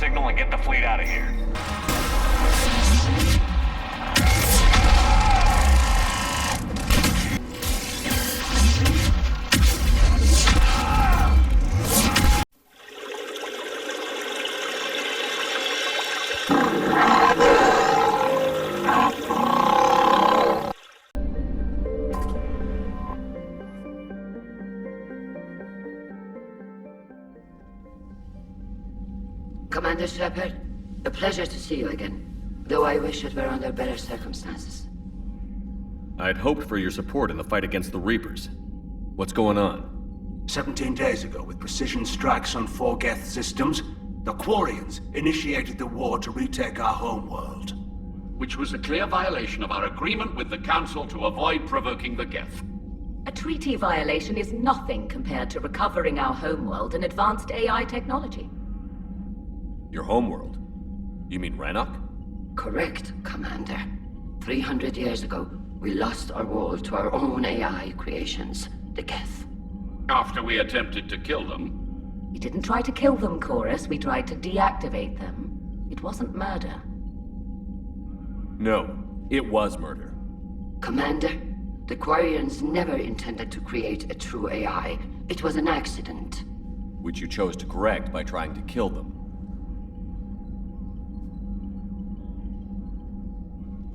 signal and get the fleet out of here. Commander Shepard, a pleasure to see you again, though I wish it were under better circumstances. I'd hoped for your support in the fight against the Reapers. What's going on? 17 days ago, with precision strikes on 4 Geth systems, the Quarians initiated the war to retake our homeworld. Which was a clear violation of our agreement with the Council to avoid provoking the Geth. A treaty violation is nothing compared to recovering our homeworld and advanced AI technology. Your homeworld? You mean Rannoch? Correct, Commander. 300 years ago, we lost our world to our own AI creations, the Geth. After we attempted to kill them. We didn't try to kill them, Chorus. We tried to deactivate them. It wasn't murder. No, it was murder. Commander, the Quarians never intended to create a true AI. It was an accident. Which you chose to correct by trying to kill them.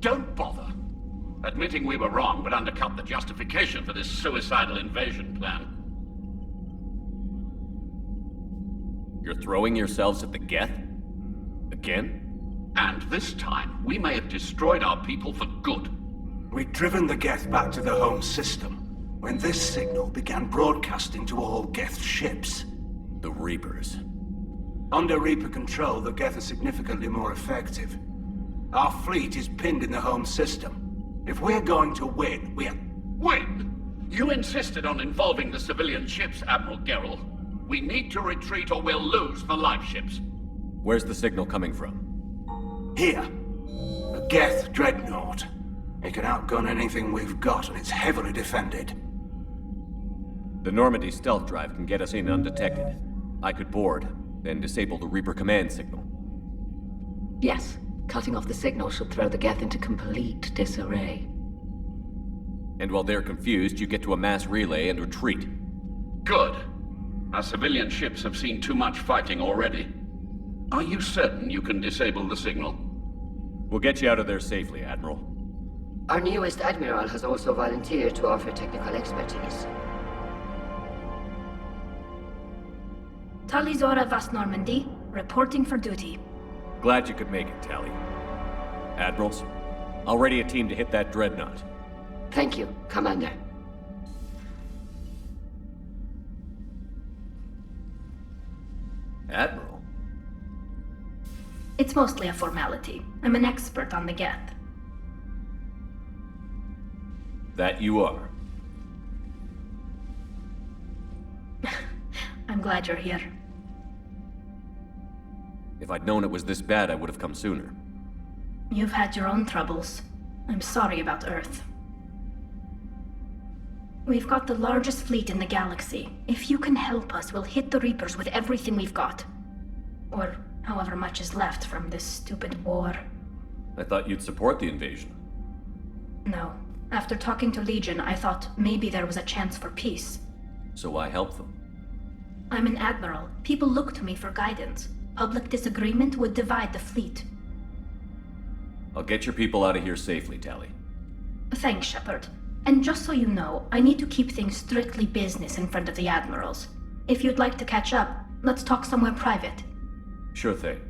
Don't bother. Admitting we were wrong would undercut the justification for this suicidal invasion plan. You're throwing yourselves at the Geth? Again? And this time, we may have destroyed our people for good. We'd driven the Geth back to the home system, when this signal began broadcasting to all Geth ships. The Reapers. Under Reaper control, the Geth are significantly more effective. Our fleet is pinned in the home system. If we're going to win, Win? You insisted on involving the civilian ships, Admiral Gerrel. We need to retreat or we'll lose the live ships. Where's the signal coming from? Here. A Geth dreadnought. It can outgun anything we've got, and it's heavily defended. The Normandy stealth drive can get us in undetected. I could board, then disable the Reaper command signal. Yes. Cutting off the signal should throw the Geth into complete disarray. And while they're confused, you get to a mass relay and retreat. Good. Our civilian ships have seen too much fighting already. Are you certain you can disable the signal? We'll get you out of there safely, Admiral. Our newest Admiral has also volunteered to offer technical expertise. Tali Zora Vast Normandy, reporting for duty. Glad you could make it, Tali. Admirals, I'll ready a team to hit that dreadnought. Thank you, Commander. Admiral? It's mostly a formality. I'm an expert on the Geth. That you are. I'm glad you're here. If I'd known it was this bad, I would have come sooner. You've had your own troubles. I'm sorry about Earth. We've got the largest fleet in the galaxy. If you can help us, we'll hit the Reapers with everything we've got. Or however much is left from this stupid war. I thought you'd support the invasion. No. After talking to Legion, I thought maybe there was a chance for peace. So why help them? I'm an admiral. People look to me for guidance. Public disagreement would divide the fleet. I'll get your people out of here safely, Tali. Thanks, Shepard. And just so you know, I need to keep things strictly business in front of the admirals. If you'd like to catch up, let's talk somewhere private. Sure thing.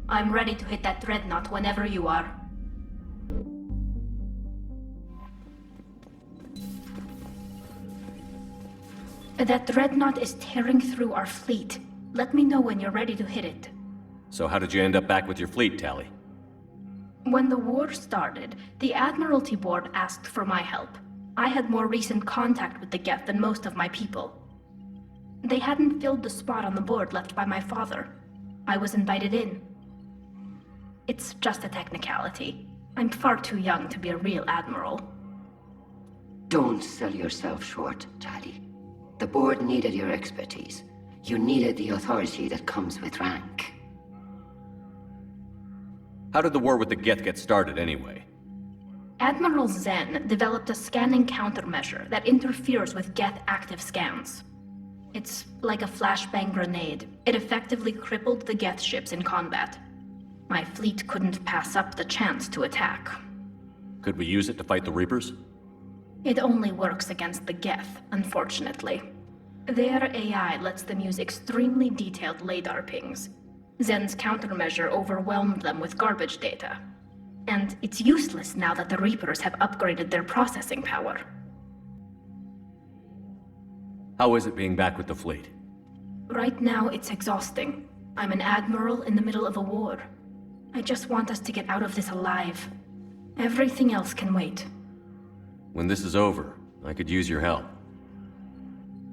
I'm ready to hit that dreadnought whenever you are. That dreadnought is tearing through our fleet. Let me know when you're ready to hit it. So how did you end up back with your fleet, Tali? When the war started, the Admiralty Board asked for my help. I had more recent contact with the Geth than most of my people. They hadn't filled the spot on the board left by my father. I was invited in. It's just a technicality. I'm far too young to be a real admiral. Don't sell yourself short, Tali. The board needed your expertise. You needed the authority that comes with rank. How did the war with the Geth get started anyway? Admiral Zen developed a scanning countermeasure that interferes with Geth active scans. It's like a flashbang grenade. It effectively crippled the Geth ships in combat. My fleet couldn't pass up the chance to attack. Could we use it to fight the Reapers? It only works against the Geth, unfortunately. Their AI lets them use extremely detailed LADAR pings. Zen's countermeasure overwhelmed them with garbage data. And it's useless now that the Reapers have upgraded their processing power. How is it being back with the fleet? Right now, it's exhausting. I'm an admiral in the middle of a war. I just want us to get out of this alive. Everything else can wait. When this is over, I could use your help.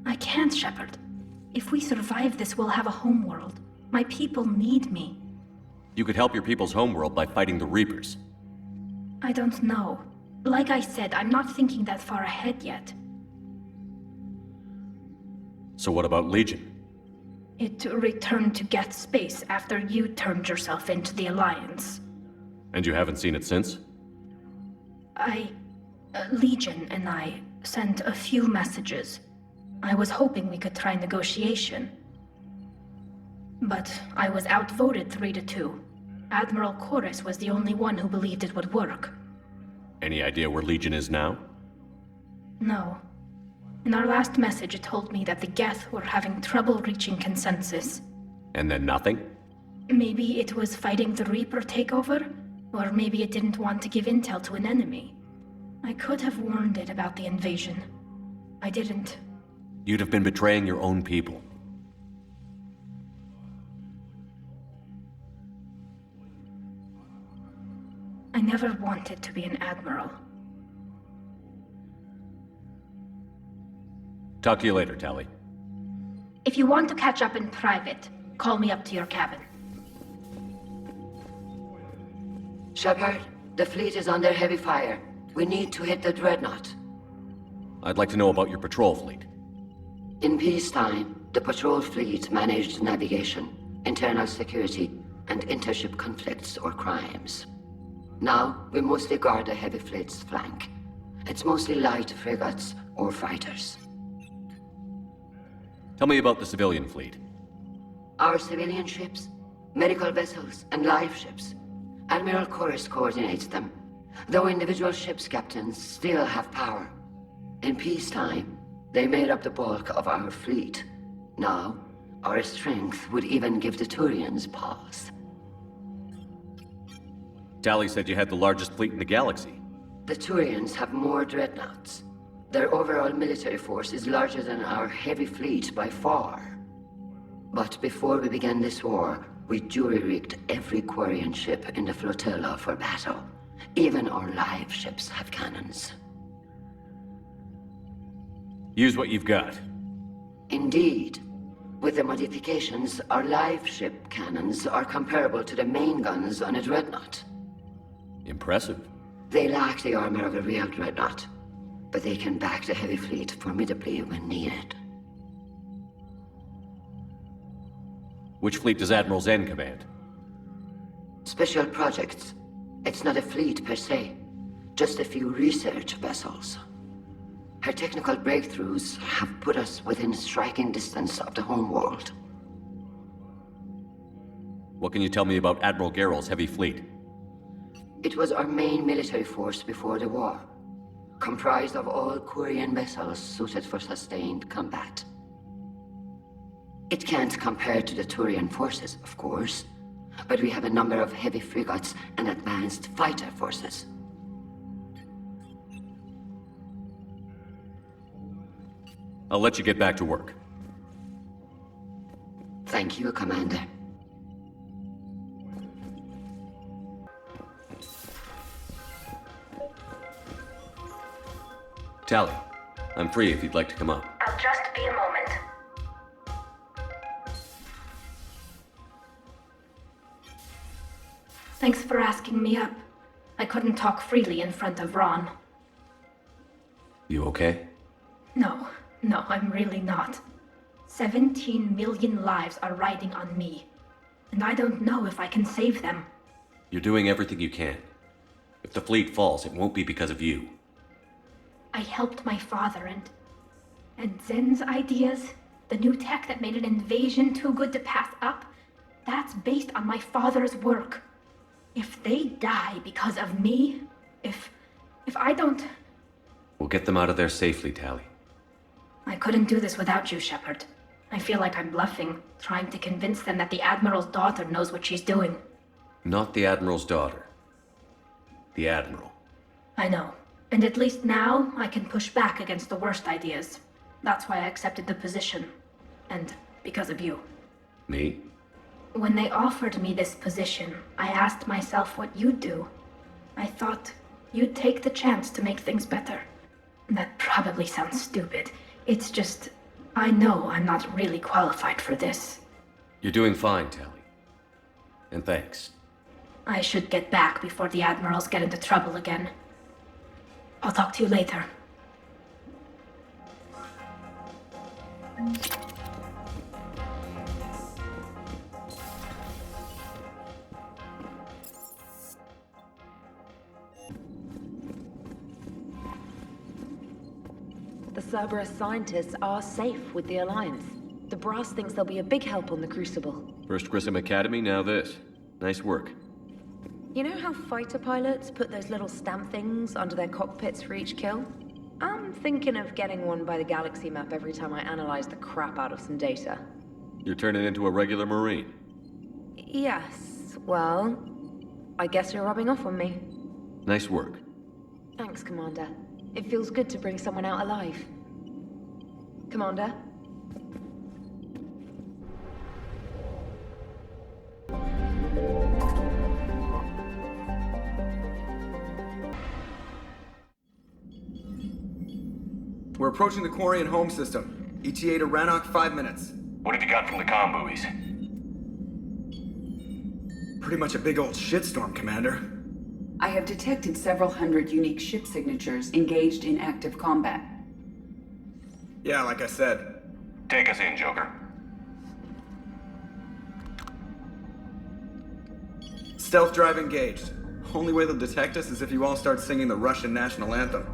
I can't, Shepard. If we survive this, we'll have a homeworld. My people need me. You could help your people's homeworld by fighting the Reapers. I don't know. Like I said, I'm not thinking that far ahead yet. So what about Legion? It returned to Geth space after you turned yourself into the Alliance. And you haven't seen it since? Legion and I sent a few messages. I was hoping we could try negotiation. But I was outvoted 3-2. Admiral Chorus was the only one who believed it would work. Any idea where Legion is now? No. In our last message, it told me that the Geth were having trouble reaching consensus. And then nothing? Maybe it was fighting the Reaper takeover, or maybe it didn't want to give intel to an enemy. I could have warned it about the invasion. I didn't. You'd have been betraying your own people. I never wanted to be an admiral. Talk to you later, Tali. If you want to catch up in private, call me up to your cabin. Shepard, the fleet is under heavy fire. We need to hit the Dreadnought. I'd like to know about your patrol fleet. In peacetime, the patrol fleet managed navigation, internal security, and intership conflicts or crimes. Now, we mostly guard the heavy fleet's flank. It's mostly light frigates or fighters. Tell me about the civilian fleet. Our civilian ships, medical vessels, and live ships. Admiral Chorus coordinates them, though individual ships' captains still have power. In peacetime, they made up the bulk of our fleet. Now, our strength would even give the Turians pause. Tali said you had the largest fleet in the galaxy. The Turians have more dreadnoughts. Their overall military force is larger than our heavy fleet by far. But before we began this war, we jury-rigged every Quarian ship in the flotilla for battle. Even our live ships have cannons. Use what you've got. Indeed. With the modifications, our live ship cannons are comparable to the main guns on a dreadnought. Impressive. They lack the armor of a real dreadnought, but they can back the heavy fleet formidably when needed. Which fleet does Admiral Zen command? Special projects. It's not a fleet per se, just a few research vessels. Her technical breakthroughs have put us within striking distance of the homeworld. What can you tell me about Admiral Geral's heavy fleet? It was our main military force before the war, comprised of all Quarian vessels suited for sustained combat. It can't compare to the Turian forces, of course, but we have a number of heavy frigates and advanced fighter forces. I'll let you get back to work. Thank you, Commander. Tali, I'm free if you'd like to come up. I'll just be a moment. Thanks for asking me up. I couldn't talk freely in front of Ron. You okay? No, No, I'm really not. 17 million lives are riding on me. And I don't know if I can save them. You're doing everything you can. If the fleet falls, it won't be because of you. I helped my father and Zen's ideas, the new tech that made an invasion too good to pass up, that's based on my father's work. If they die because of me, if I don't... We'll get them out of there safely, Tali. I couldn't do this without you, Shepard. I feel like I'm bluffing, trying to convince them that the Admiral's daughter knows what she's doing. Not the Admiral's daughter. The Admiral. I know. And at least now, I can push back against the worst ideas. That's why I accepted the position. And because of you. Me? When they offered me this position, I asked myself what you'd do. I thought you'd take the chance to make things better. That probably sounds stupid. It's just, I know I'm not really qualified for this. You're doing fine, Tali. And thanks. I should get back before the Admirals get into trouble again. I'll talk to you later. The Cerberus scientists are safe with the Alliance. The Brass thinks they'll be a big help on the Crucible. First Grissom Academy, now this. Nice work. You know how fighter pilots put those little stamp things under their cockpits for each kill? I'm thinking of getting one by the galaxy map every time I analyze the crap out of some data. You're turning into a regular Marine. Yes, well, I guess you're rubbing off on me. Nice work. Thanks, Commander. It feels good to bring someone out alive. Commander? We're approaching the Quarian home system. ETA to Rannoch, 5 minutes. What have you got from the comm buoys? Pretty much a big old shitstorm, Commander. I have detected several hundred unique ship signatures engaged in active combat. Yeah, like I said. Take us in, Joker. Stealth drive engaged. Only way they'll detect us is if you all start singing the Russian national anthem.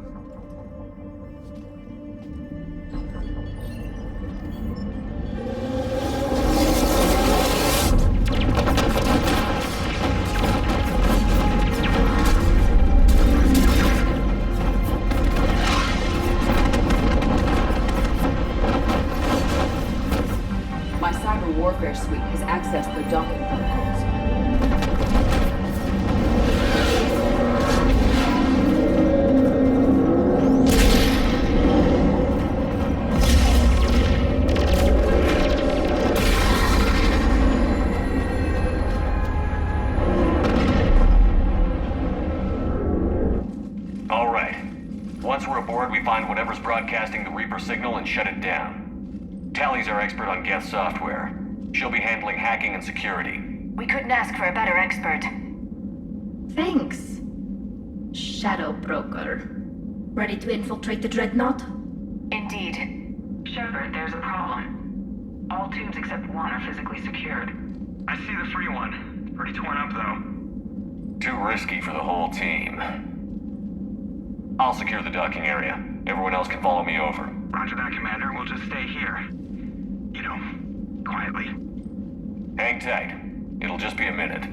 My cyber warfare suite has accessed the docking protocols. All right. Once we're aboard, we find whatever's broadcasting the Reaper signal and shut it down. Tali's our expert on Geth software. She'll be handling hacking and security. We couldn't ask for a better expert. Thanks, Shadow Broker. Ready to infiltrate the Dreadnought? Indeed. Shepard, there's a problem. All tubes except one are physically secured. I see the free one. It's pretty torn up, though. Too risky for the whole team. I'll secure the docking area. Everyone else can follow me over. Roger that, Commander. We'll just stay here. You know, quietly. Hang tight. It'll just be a minute.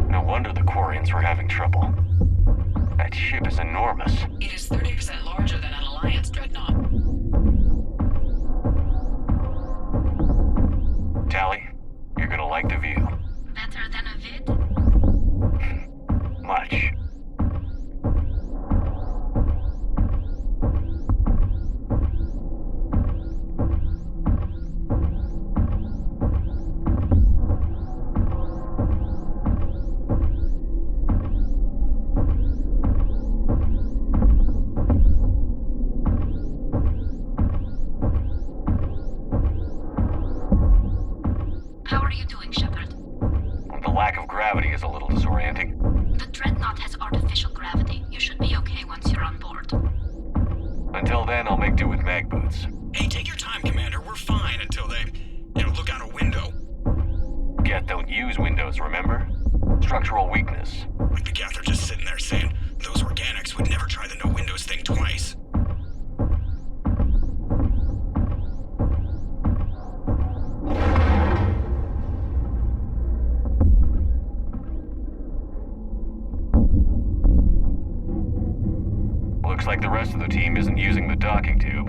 No wonder the Quarians were having trouble. That ship is enormous. It is 30% larger than an Alliance dreadnought. Tali, you doing, Shepard? The lack of gravity is a little disorienting. The Dreadnought has artificial gravity. You should be okay once you're on board. Until then, I'll make do with mag boots. Hey, take your time, Commander. We're fine until they, look out a window. Geth don't use windows, remember? Structural weakness. Like the Geth are just sitting there saying, those organics would never try the no windows thing twice. Looks like the rest of the team isn't using the docking tube.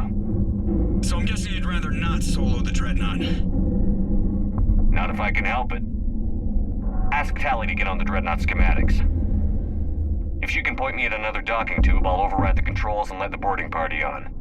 So I'm guessing you'd rather not solo the Dreadnought. Not if I can help it. Ask Tali to get on the Dreadnought schematics. If she can point me at another docking tube, I'll override the controls and let the boarding party on.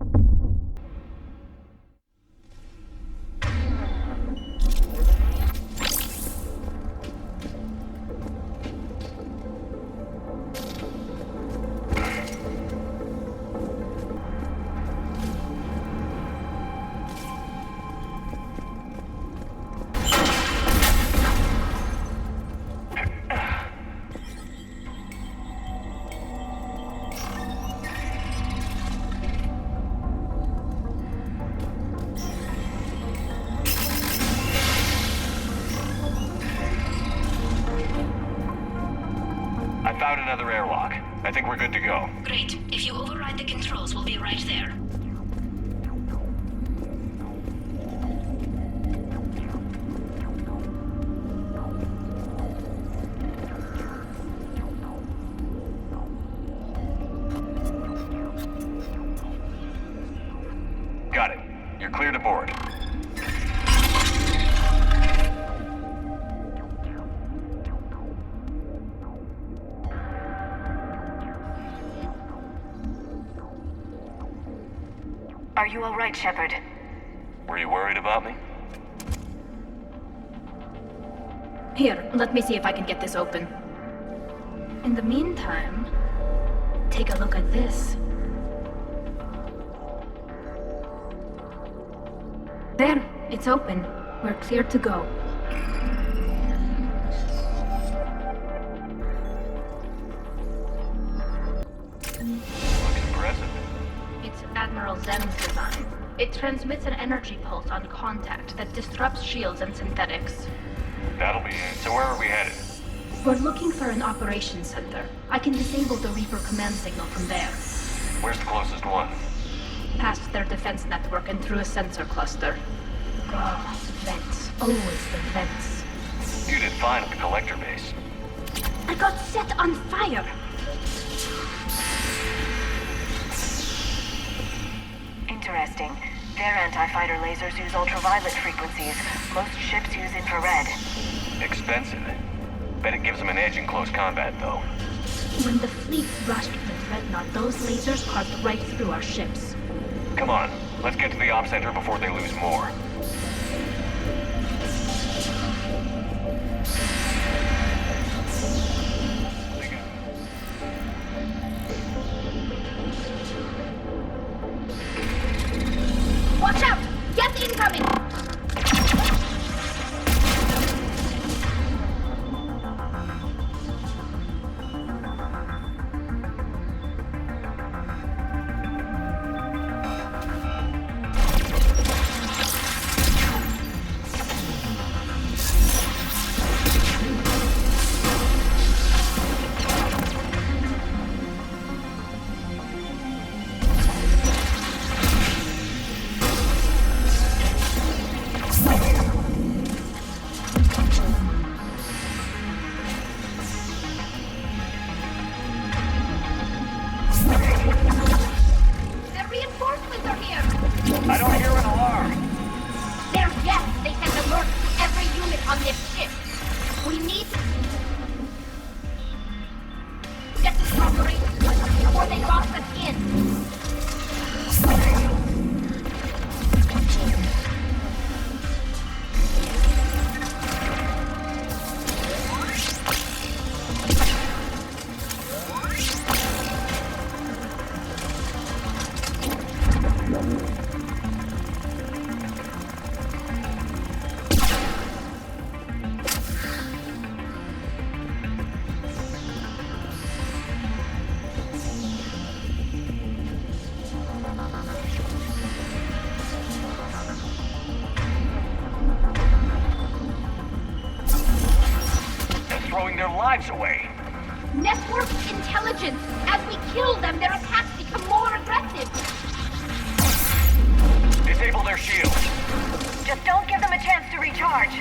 I found another airlock. I think we're good to go. Great. If you override the controls, we'll be right there. Got it. You're clear to board. Are you all right, Shepard? Were you worried about me? Here, let me see if I can get this open. In the meantime, take a look at this. There, it's open. We're clear to go. Looks impressive. It's Admiral Zem's design. It transmits an energy pulse on contact that disrupts shields and synthetics. That'll be it. So where are we headed? We're looking for an operations center. I can disable the Reaper command signal from there. Where's the closest one? Past their defense network and through a sensor cluster. Oh, vents. Always the vents. You did fine at the collector base. I got set on fire! Interesting. Their anti-fighter lasers use ultraviolet frequencies. Most ships use infrared. Expensive. Bet it gives them an edge in close combat, though. When the fleet rushed the Dreadnought, those lasers carved right through our ships. Come on, let's get to the op center before they lose more. Watch out! Get incoming! lives away. Network intelligence! As we kill them, their attacks become more aggressive! Disable their shields. Just don't give them a chance to recharge.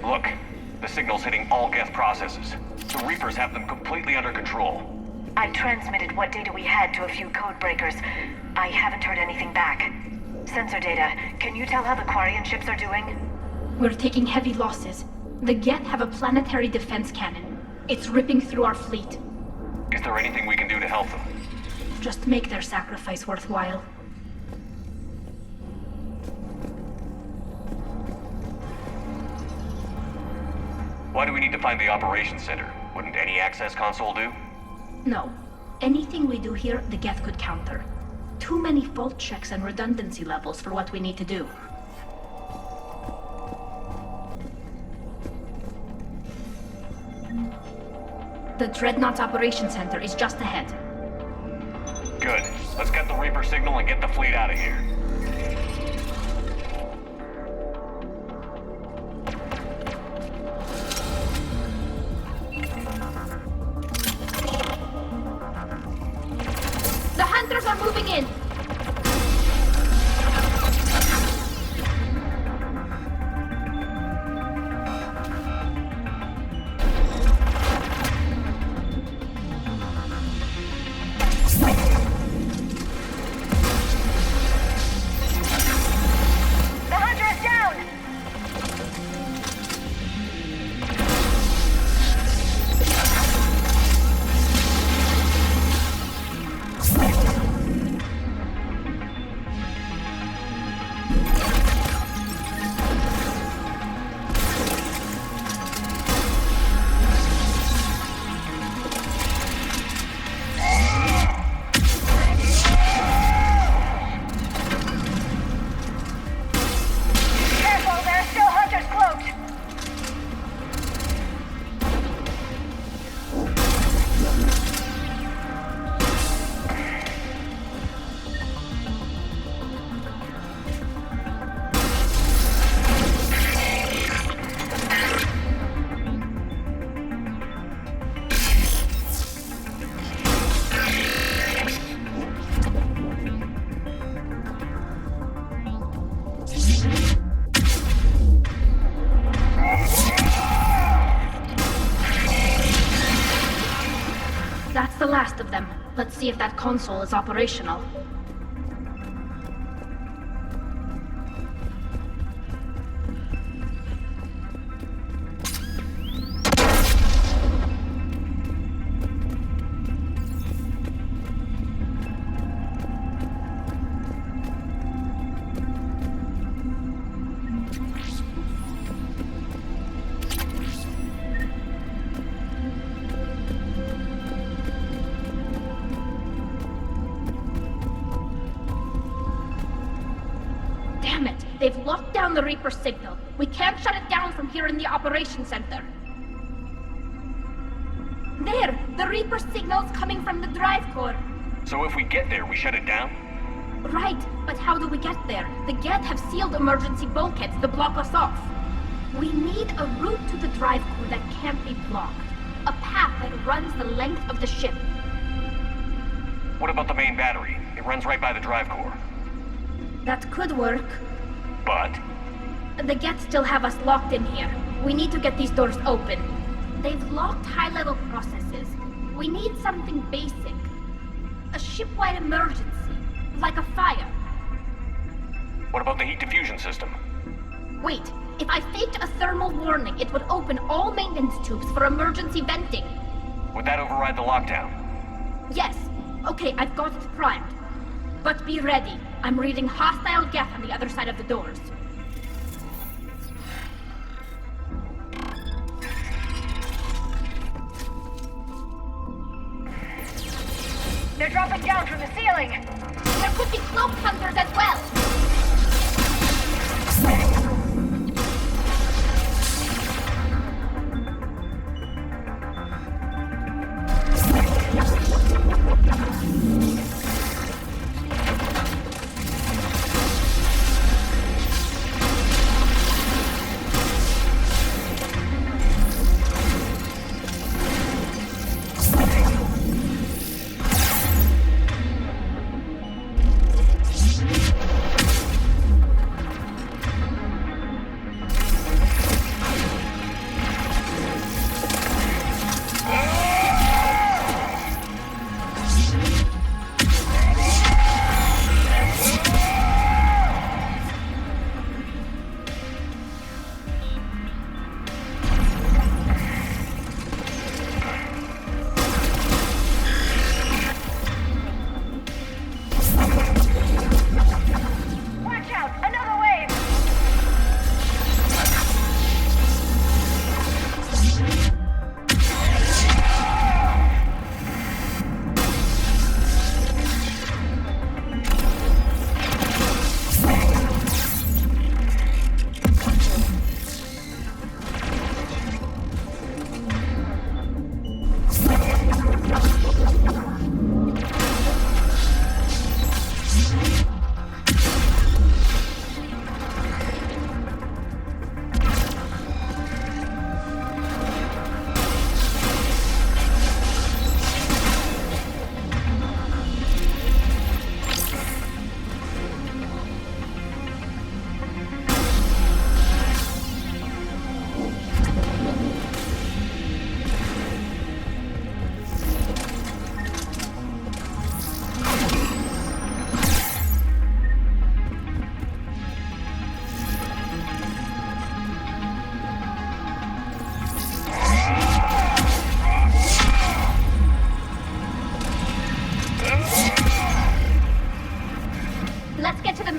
Look, the signal's hitting all Geth processes. The Reapers have them completely under control. I transmitted what data we had to a few code breakers. I haven't heard anything back. Sensor data, can you tell how the Quarian ships are doing? We're taking heavy losses. The Geth have a planetary defense cannon. It's ripping through our fleet. Is there anything we can do to help them? Just make their sacrifice worthwhile. Why do we need to find the operations center? Wouldn't any access console do? No. Anything we do here, the Geth could counter. Too many fault checks and redundancy levels for what we need to do. The Dreadnought's operations center is just ahead. Good. Let's get the Reaper signal and get the fleet out of here. The hunters are moving in! That's the last of them. Let's see if that console is operational. They've locked down the Reaper signal. We can't shut it down from here in the operations center. There! The Reaper signal's coming from the drive core. So if we get there, we shut it down? Right, but how do we get there? The Geth have sealed emergency bulkheads to block us off. We need a route to the drive core that can't be blocked. A path that runs the length of the ship. What about the main battery? It runs right by the drive core. That could work. But? The Geth still have us locked in here. We need to get these doors open. They've locked high-level processes. We need something basic. A ship-wide emergency. Like a fire. What about the heat diffusion system? Wait, if I faked a thermal warning, it would open all maintenance tubes for emergency venting. Would that override the lockdown? Yes. Okay, I've got it primed. But be ready. I'm reading hostile Geth on the other side of the doors. They're dropping down from the ceiling! There could be cloak hunters as well!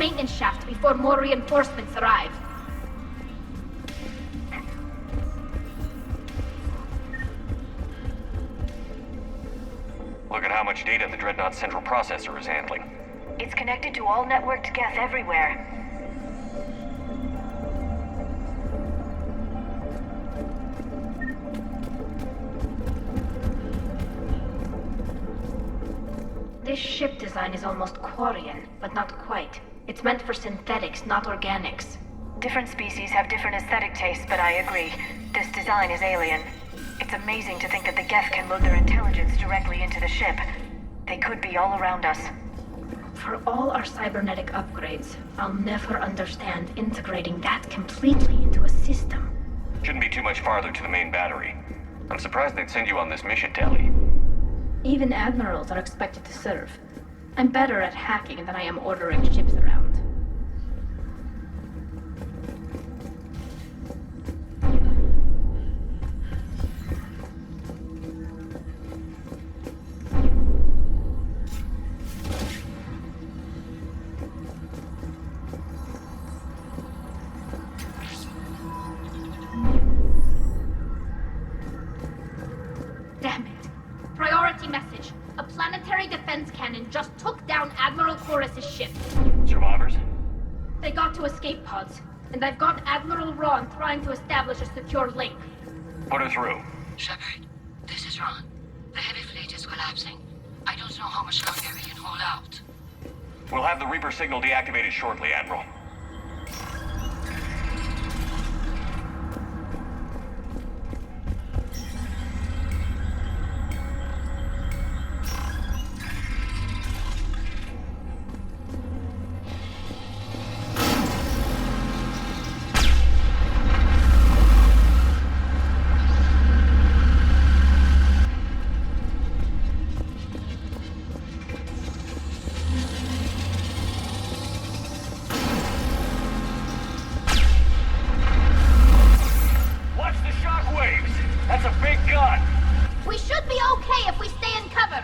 maintenance shaft before more reinforcements arrive. Look at how much data the Dreadnought's central processor is handling. It's connected to all networked Geth everywhere. This ship design is almost Quarian, but not quite. It's meant for synthetics, not organics. Different species have different aesthetic tastes, but I agree. This design is alien. It's amazing to think that the Geth can load their intelligence directly into the ship. They could be all around us. For all our cybernetic upgrades, I'll never understand integrating that completely into a system. Shouldn't be too much farther to the main battery. I'm surprised they'd send you on this mission, Tali. Even admirals are expected to serve. I'm better at hacking than I am ordering ships around. Damn it. Priority message. A planetary defense cannon just took down Admiral Chorus's ship. Survivors? They got to escape pods, and I've got Admiral Ron trying to establish a secure link. Put her through. Shepard, this is Ron. The heavy fleet is collapsing. I don't know how much longer we can hold out. We'll have the Reaper signal deactivated shortly, Admiral. We should be okay if we stay in cover.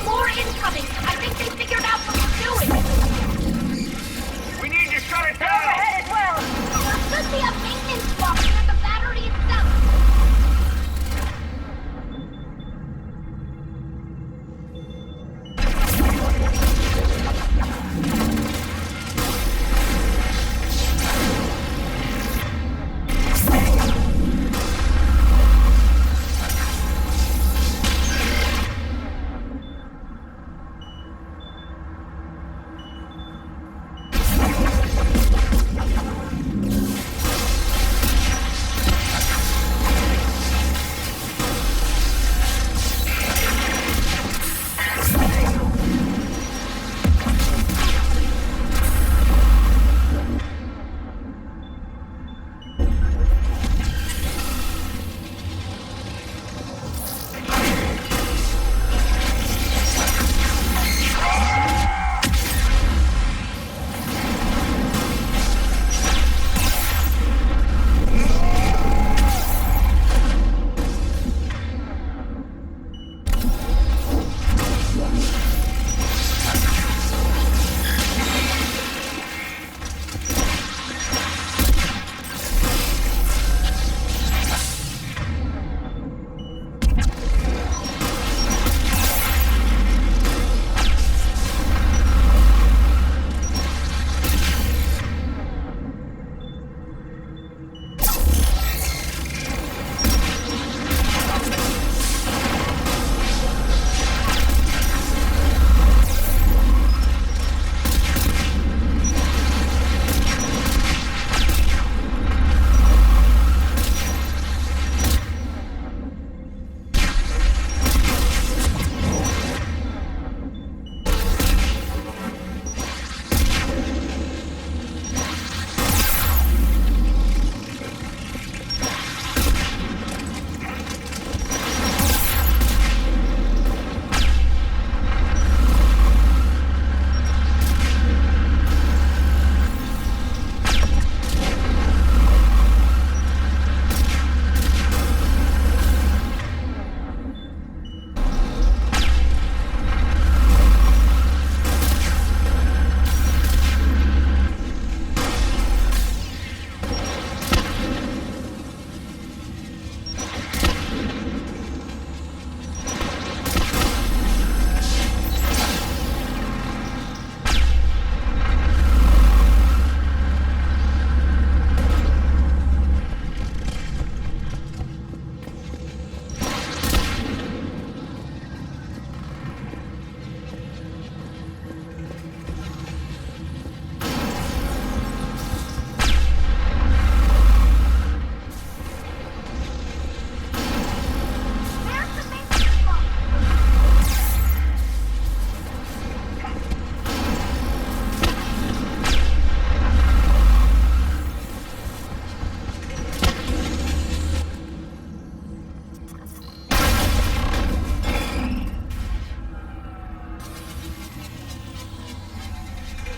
More incoming! I think they figured out what we're doing! We need to shut it down! Overhead as well! There should be a maintenance box near the battery itself!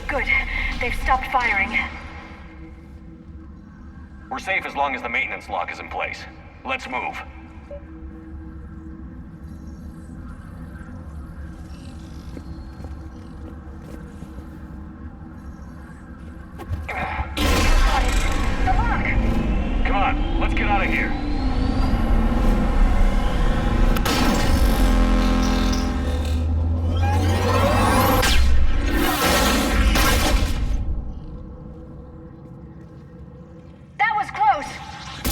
Good. They've stopped firing. We're safe as long as the maintenance lock is in place. Let's move. The lock! Come on, let's get out of here. That was close!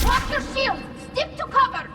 Lock your shield! Stick to cover!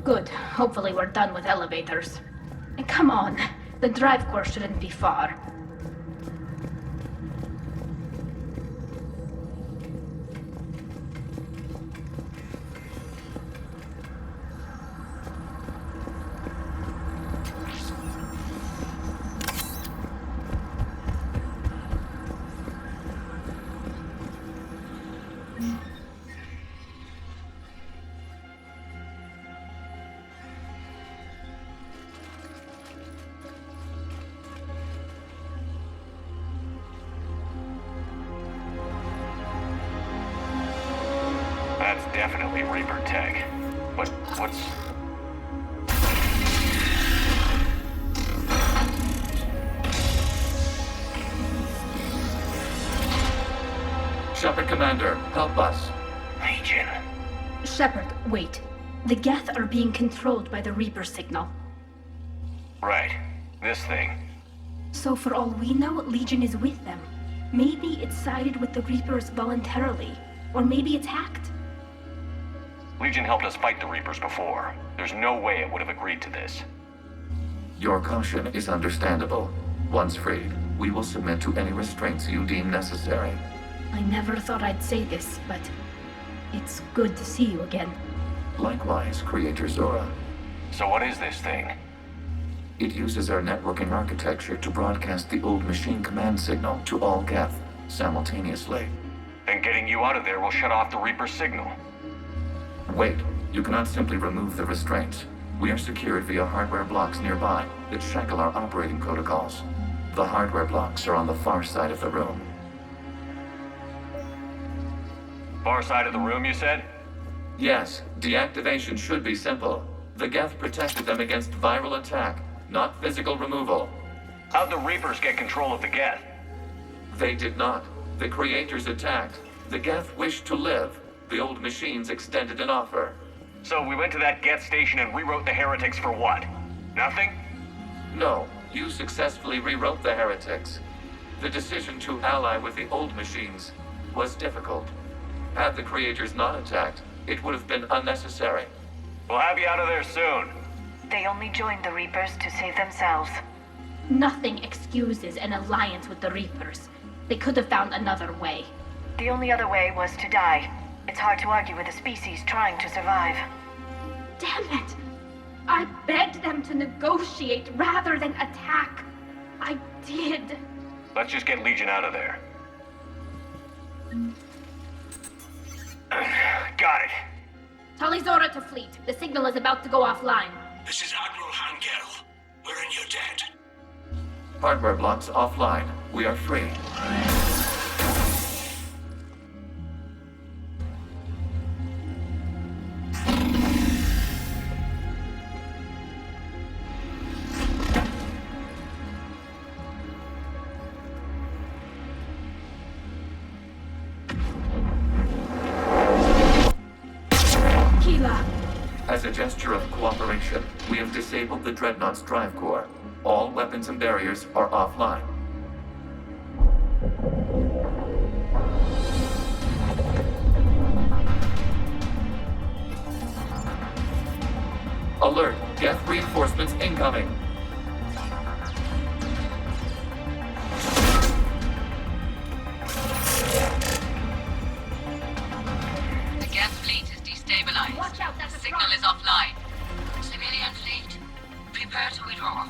Good. Hopefully we're done with elevators. And come on, the drive core shouldn't be far. That's definitely Reaper tech. But what's... Shepard Commander, help us. Legion. Shepard, wait. The Geth are being controlled by the Reaper signal. Right. This thing. So for all we know, Legion is with them. Maybe it sided with the Reapers voluntarily. Or maybe it's hacked. Legion helped us fight the Reapers before. There's no way it would have agreed to this. Your caution is understandable. Once freed, we will submit to any restraints you deem necessary. I never thought I'd say this, but it's good to see you again. Likewise, Creator Zora. So what is this thing? It uses our networking architecture to broadcast the old machine command signal to all Geth simultaneously. Then getting you out of there will shut off the Reaper signal. Wait, you cannot simply remove the restraints. We are secured via hardware blocks nearby that shackle our operating protocols. The hardware blocks are on the far side of the room. Far side of the room, you said? Yes, deactivation should be simple. The Geth protected them against viral attack, not physical removal. How'd the Reapers get control of the Geth? They did not. The Creators attacked. The Geth wished to live. The old machines extended an offer. So we went to that Geth station and rewrote the heretics for what? Nothing? No, you successfully rewrote the heretics. The decision to ally with the old machines was difficult. Had the Creators not attacked, it would have been unnecessary. We'll have you out of there soon. They only joined the Reapers to save themselves. Nothing excuses an alliance with the Reapers. They could have found another way. The only other way was to die. It's hard to argue with a species trying to survive. Damn it! I begged them to negotiate rather than attack. I did. Let's just get Legion out of there. Got it. Tali Zora to fleet. The signal is about to go offline. This is Admiral Hangel. We're in your debt. Hardware blocks offline. We are free. As a gesture of cooperation, we have disabled the Dreadnought's drive core. All weapons and barriers are offline. Alert! Geth reinforcements incoming! The Geth fleet is destabilized. Watch out, that's The a signal truck. is offline. Civilian fleet, prepare to withdraw.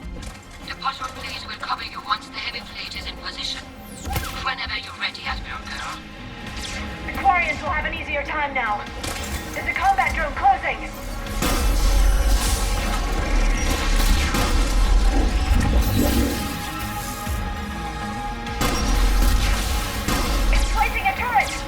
The patrol fleet will cover you once the heavy fleet is in position. Whenever you're ready, Admiral Girl. The Quarians will have an easier time now. There's a combat drone closing. It's placing a turret.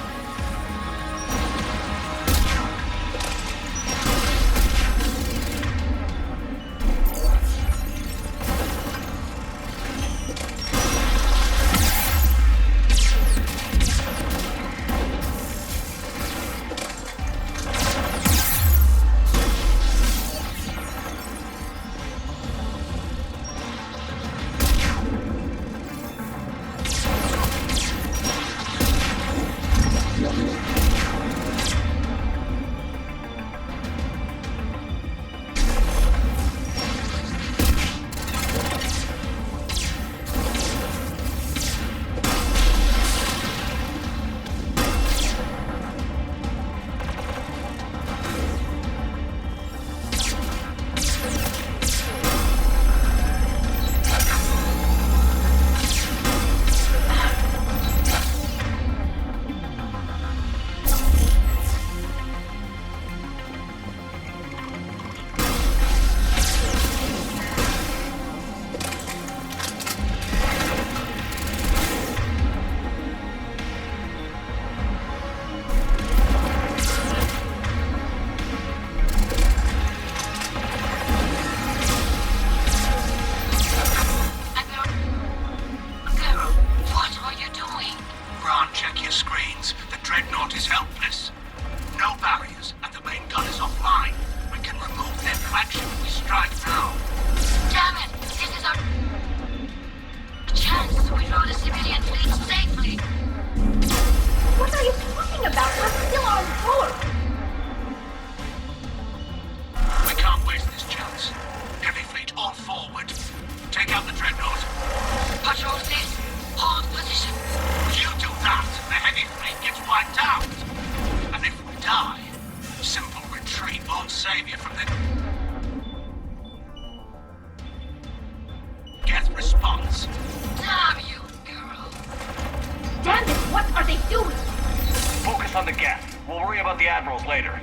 save you from the Geth response. Damn you, girl. Damn it, what are they doing? Focus on the Geth. We'll worry about the admirals later.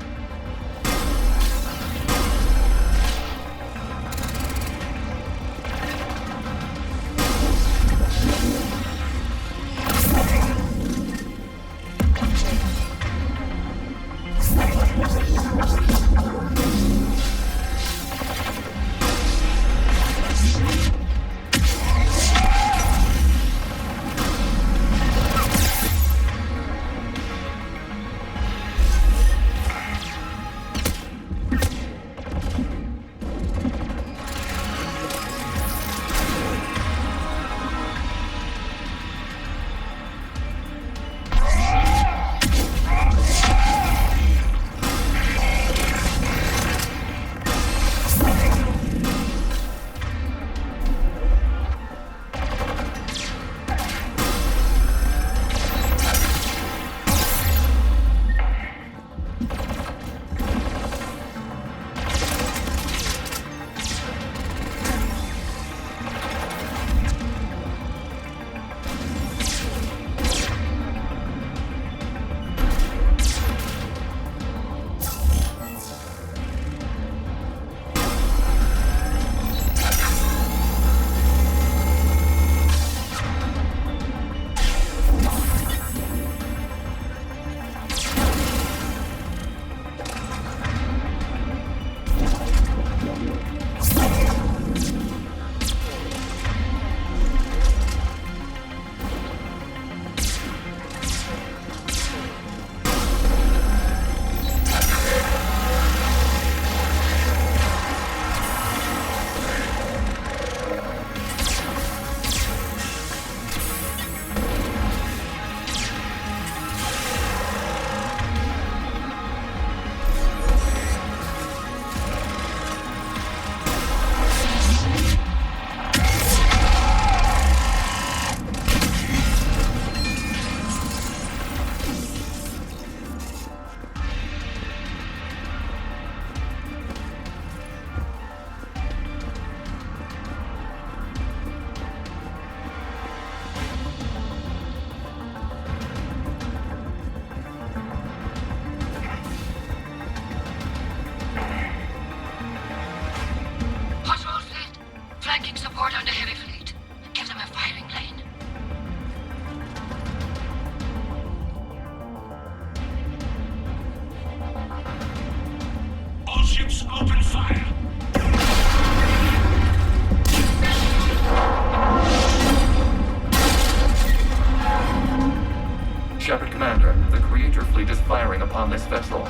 Shepard Commander, the Creator fleet is firing upon this vessel.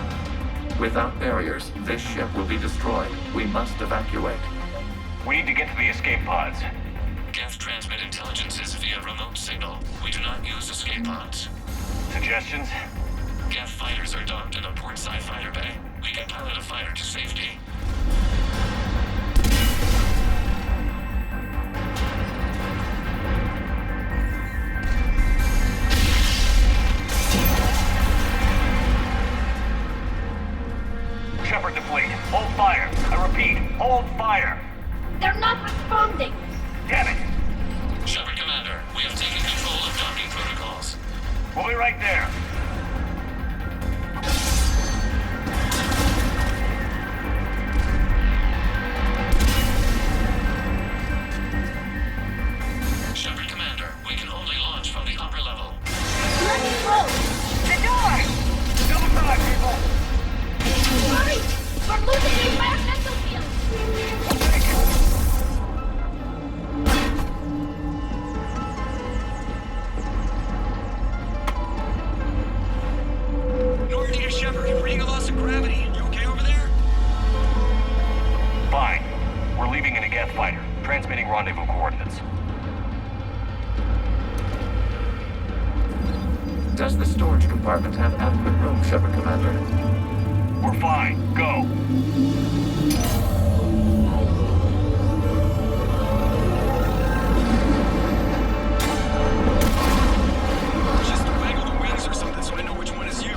Without barriers, this ship will be destroyed. We must evacuate. We need to get to the escape pods. Geth transmit intelligences via remote signal. We do not use escape pods. Suggestions? Geth fighters are docked in a portside fighter bay. We can pilot a fighter to safety. Shepard to fleet. Hold fire. I repeat, hold fire. They're not responding. Damn it. Shepard Commander, we have taken control of docking protocols. We'll be right there. Shepard Commander, we can only launch from the upper level. Let me close. The door! Double time, people! Hurry! We're losing the environmental field! Normandy to Shepard, reading a loss of gravity. You okay over there? Fine. We're leaving in a Geth fighter. Transmitting rendezvous coordinates. Does the storage compartment have adequate room, Shepard Commander? We're fine. Go. Just waggle the wings or something so I know which one is you.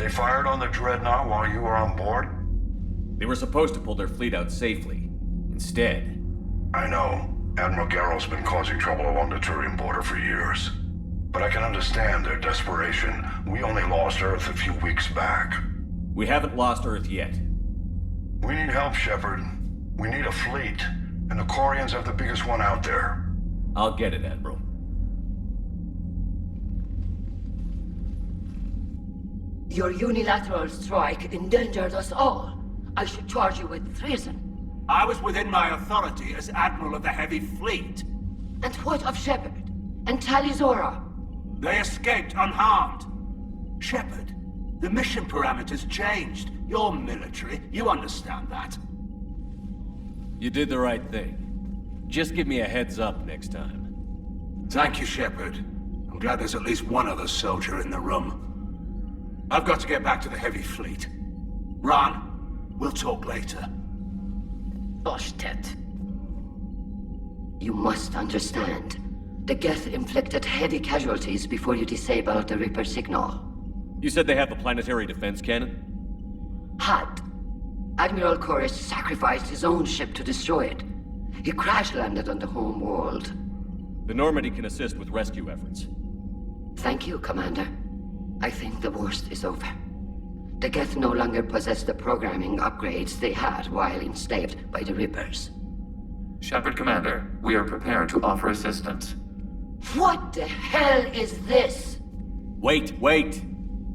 They fired on the Dreadnought while you were on board? They were supposed to pull their fleet out safely. Instead... I know. Admiral Garrow's been causing trouble along the Turian border for years. But I can understand their desperation. We only lost Earth a few weeks back. We haven't lost Earth yet. We need help, Shepard. We need a fleet. And the Quarians have the biggest one out there. I'll get it, Admiral. Your unilateral strike endangered us all. I should charge you with treason. I was within my authority as Admiral of the Heavy Fleet. And what of Shepard? And Tali Zora? They escaped unharmed. Shepard, the mission parameters changed. You're military, you understand that. You did the right thing. Just give me a heads up next time. Thank you, Shepard. I'm glad there's at least one other soldier in the room. I've got to get back to the Heavy Fleet. Ron, we'll talk later. Boshtet. You must understand. The Geth inflicted heavy casualties before you disabled the Reaper signal. You said they have the planetary defense cannon? Had. Admiral Chorus sacrificed his own ship to destroy it. He crash-landed on the homeworld. The Normandy can assist with rescue efforts. Thank you, Commander. I think the worst is over. The Geth no longer possess the programming upgrades they had while enslaved by the Reapers. Shepard, Commander, we are prepared to offer assistance. What the hell is this? Wait.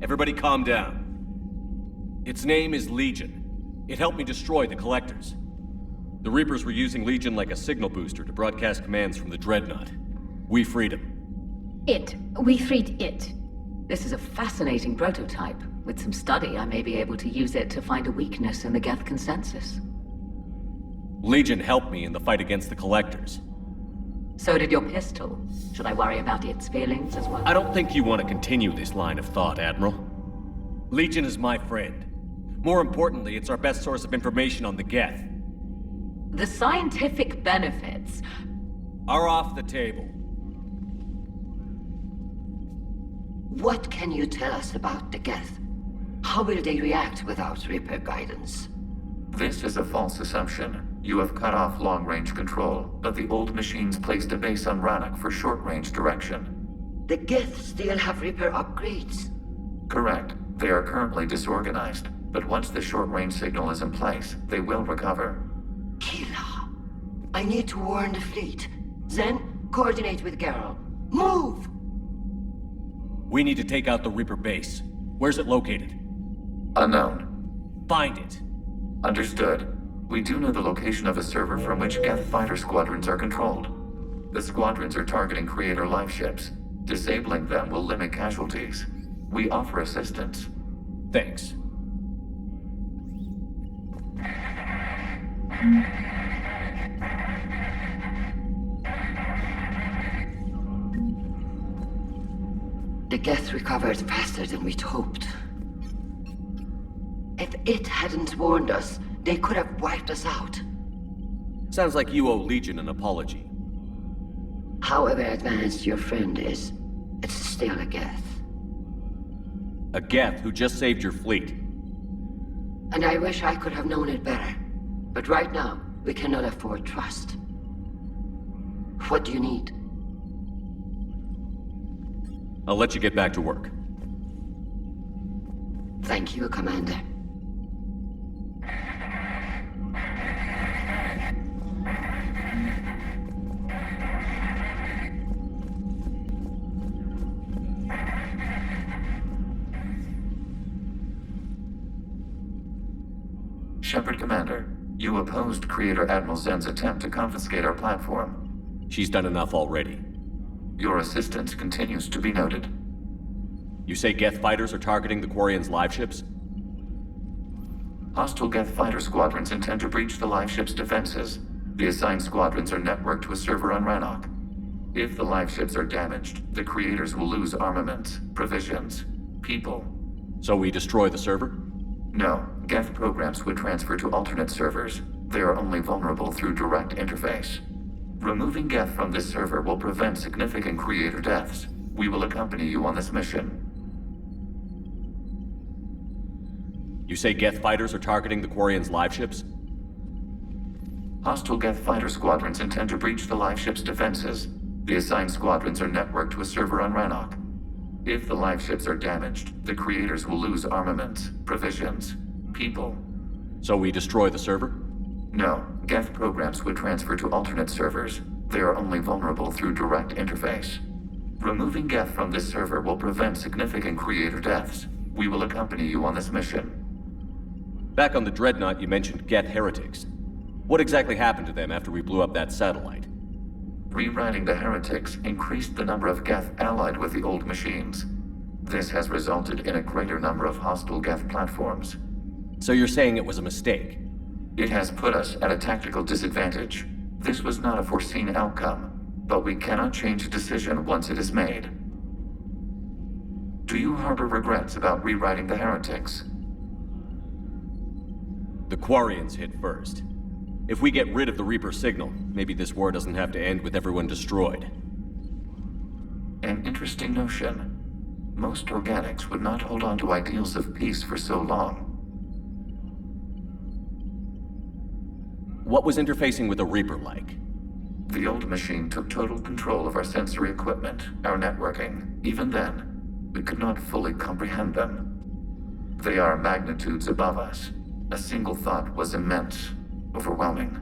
Everybody calm down. Its name is Legion. It helped me destroy the Collectors. The Reapers were using Legion like a signal booster to broadcast commands from the Dreadnought. We freed him. We freed it. This is a fascinating prototype. With some study, I may be able to use it to find a weakness in the Geth consensus. Legion helped me in the fight against the Collectors. So did your pistol. Should I worry about its feelings as well? I don't think you want to continue this line of thought, Admiral. Legion is my friend. More importantly, it's our best source of information on the Geth. The scientific benefits are off the table. What can you tell us about the Geth? How will they react without Reaper guidance? This is a false assumption. You have cut off long-range control, but the old machines placed a base on Rannoch for short-range direction. The Geth still have Reaper upgrades? Correct. They are currently disorganized, but once the short-range signal is in place, they will recover. Kila, I need to warn the fleet. Then, coordinate with Garrow. Move! We need to take out the Reaper base. Where's it located? Unknown. Find it. Understood. We do know the location of a server from which Geth fighter squadrons are controlled. The squadrons are targeting Creator life ships. Disabling them will limit casualties. We offer assistance. Thanks. The Geth recovered faster than we'd hoped. If it hadn't warned us, they could have wiped us out. Sounds like you owe Legion an apology. However advanced your friend is, it's still a Geth. A Geth who just saved your fleet. And I wish I could have known it better. But right now, we cannot afford trust. What do you need? I'll let you get back to work. Thank you, Commander. Shepard, Commander, you opposed Creator Admiral Zen's attempt to confiscate our platform. She's done enough already. Your assistance continues to be noted. You say Geth fighters are targeting the Quarians' live ships? Hostile Geth fighter squadrons intend to breach the live ship's defenses. The assigned squadrons are networked to a server on Rannoch. If the live ships are damaged, the Creators will lose armaments, provisions, people. So we destroy the server? No. Geth programs would transfer to alternate servers. They are only vulnerable through direct interface. Removing Geth from this server will prevent significant Creator deaths. We will accompany you on this mission. You say Geth fighters are targeting the Quarians' live ships? Hostile Geth fighter squadrons intend to breach the live ship's defenses. The assigned squadrons are networked to a server on Rannoch. If the live ships are damaged, the creators will lose armaments, provisions, people. So we destroy the server? No, Geth programs would transfer to alternate servers. They are only vulnerable through direct interface. Removing Geth from this server will prevent significant creator deaths. We will accompany you on this mission. Back on the Dreadnought, you mentioned Geth heretics. What exactly happened to them after we blew up that satellite? Rewriting the heretics increased the number of Geth allied with the old machines. This has resulted in a greater number of hostile Geth platforms. So you're saying it was a mistake? It has put us at a tactical disadvantage. This was not a foreseen outcome, but we cannot change a decision once it is made. Do you harbor regrets about rewriting the heretics? The Quarians hit first. If we get rid of the Reaper signal, maybe this war doesn't have to end with everyone destroyed. An interesting notion. Most organics would not hold on to ideals of peace for so long. What was interfacing with a Reaper like? The old machine took total control of our sensory equipment, our networking. Even then, we could not fully comprehend them. They are magnitudes above us. A single thought was immense, overwhelming,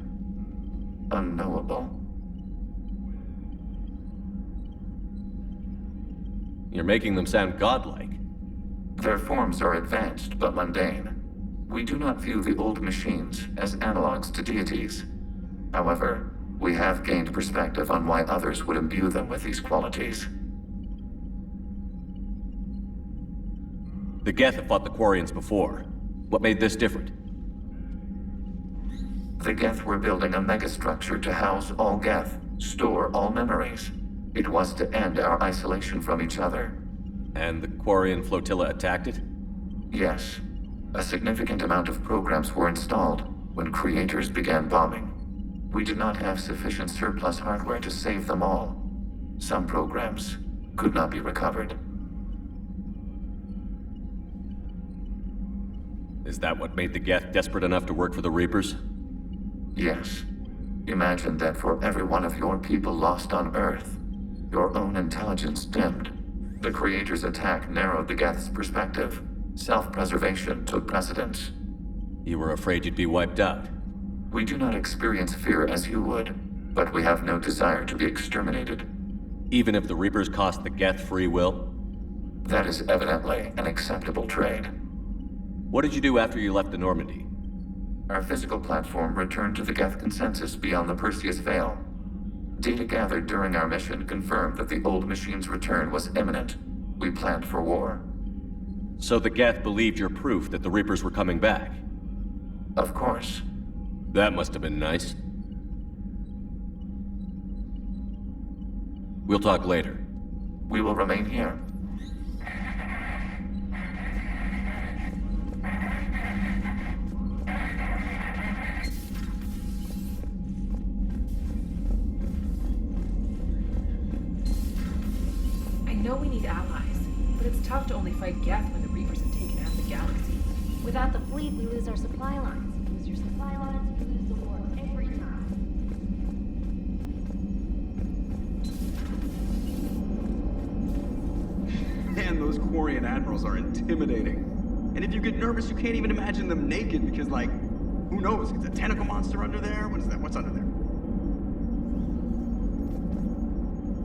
unknowable. You're making them sound godlike. Their forms are advanced but mundane. We do not view the old machines as analogs to deities. However, we have gained perspective on why others would imbue them with these qualities. The Geth have fought the Quarians before. What made this different? The Geth were building a megastructure to house all Geth, store all memories. It was to end our isolation from each other. And the Quarian flotilla attacked it? Yes. A significant amount of programs were installed when creators began bombing. We did not have sufficient surplus hardware to save them all. Some programs could not be recovered. Is that what made the Geth desperate enough to work for the Reapers? Yes. Imagine that for every one of your people lost on Earth, your own intelligence dimmed. The Creator's attack narrowed the Geth's perspective. Self-preservation took precedence. You were afraid you'd be wiped out. We do not experience fear as you would, but we have no desire to be exterminated. Even if the Reapers cost the Geth free will? That is evidently an acceptable trade. What did you do after you left the Normandy? Our physical platform returned to the Geth consensus beyond the Perseus Veil. Data gathered during our mission confirmed that the old machine's return was imminent. We planned for war. So the Geth believed your proof that the Reapers were coming back? Of course. That must have been nice. We'll talk later. We will remain here. I know we need allies, but it's tough to only fight Geth when the Reapers have taken half the galaxy. Without the fleet, we lose our supply lines. Lose your supply lines, you lose the war every time. Man, those Quarian admirals are intimidating. And if you get nervous, you can't even imagine them naked because, like, who knows? Is a tentacle monster under there? What is that? What's under there?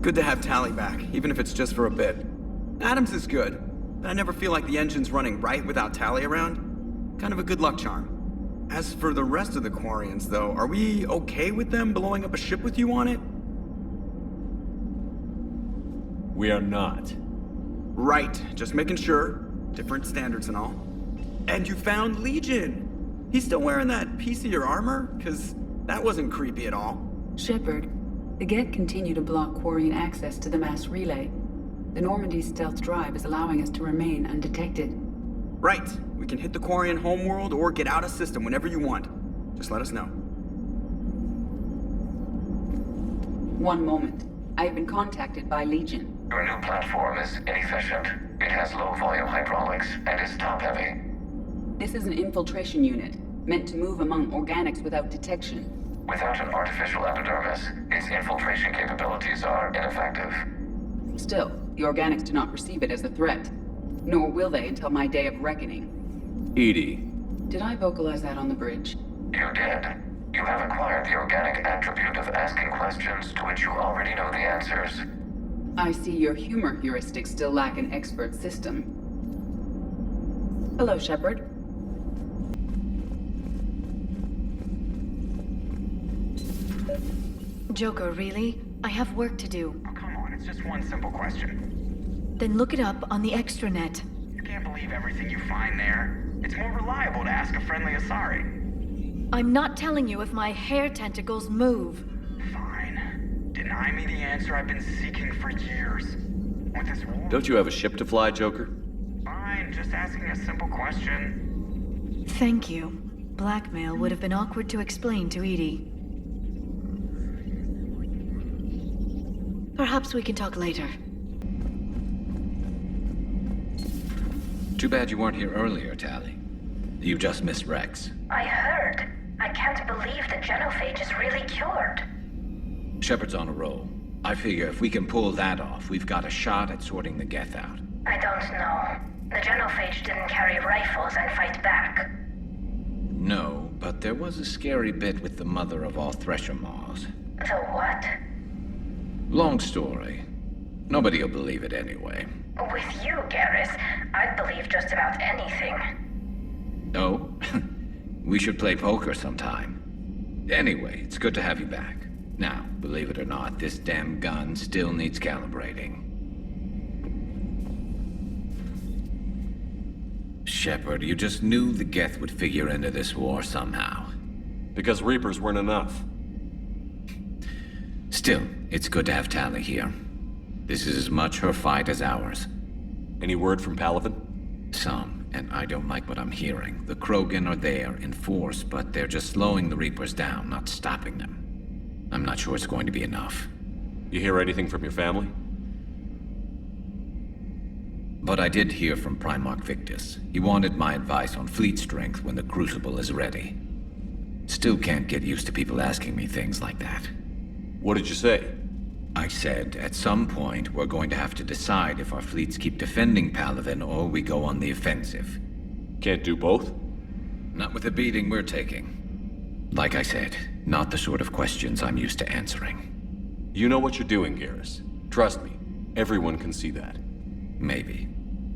Good to have Tali back, even if it's just for a bit. Adams is good, but I never feel like the engine's running right without Tali around. Kind of a good luck charm. As for the rest of the Quarians, though, are we okay with them blowing up a ship with you on it? We are not. Right, just making sure. Different standards and all. And you found Legion! He's still wearing that piece of your armor? Cause that wasn't creepy at all. Shepard, the Geth continue to block Quarian access to the mass relay. The Normandy's stealth drive is allowing us to remain undetected. Right. We can hit the Quarian homeworld or get out of system whenever you want. Just let us know. One moment. I have been contacted by Legion. Your new platform is inefficient. It has low-volume hydraulics and is top-heavy. This is an infiltration unit, meant to move among organics without detection. Without an artificial epidermis, its infiltration capabilities are ineffective. Still, the organics do not perceive it as a threat. Nor will they until my day of reckoning. Edie. Did I vocalize that on the bridge? You did. You have acquired the organic attribute of asking questions to which you already know the answers. I see your humor heuristics still lack an expert system. Hello, Shepard. Joker, really? I have work to do. Oh, come on, it's just one simple question. Then look it up on the extranet. You can't believe everything you find there. It's more reliable to ask a friendly Asari. I'm not telling you if my hair tentacles move. Fine. Deny me the answer I've been seeking for years. With this war... Don't you have a ship to fly, Joker? Fine, just asking a simple question. Thank you. Blackmail would have been awkward to explain to Edie. Perhaps we can talk later. Too bad you weren't here earlier, Tali. You just missed Rex. I heard. I can't believe the genophage is really cured. Shepard's on a roll. I figure if we can pull that off, we've got a shot at sorting the Geth out. I don't know. The genophage didn't carry rifles and fight back. No, but there was a scary bit with the mother of all Thresher Maws. The what? Long story. Nobody'll believe it anyway. With you, Garrus, I'd believe just about anything. Oh? We should play poker sometime. Anyway, it's good to have you back. Now, believe it or not, this damn gun still needs calibrating. Shepard, you just knew the Geth would figure into this war somehow. Because Reapers weren't enough. Still, it's good to have Tali here. This is as much her fight as ours. Any word from Palaven? Some, and I don't like what I'm hearing. The Krogan are there in force, but they're just slowing the Reapers down, not stopping them. I'm not sure it's going to be enough. You hear anything from your family? But I did hear from Primarch Victus. He wanted my advice on fleet strength when the Crucible is ready. Still can't get used to people asking me things like that. What did you say? I said, at some point, we're going to have to decide if our fleets keep defending Palaven or we go on the offensive. Can't do both? Not with the beating we're taking. Like I said, not the sort of questions I'm used to answering. You know what you're doing, Garrus. Trust me, everyone can see that. Maybe.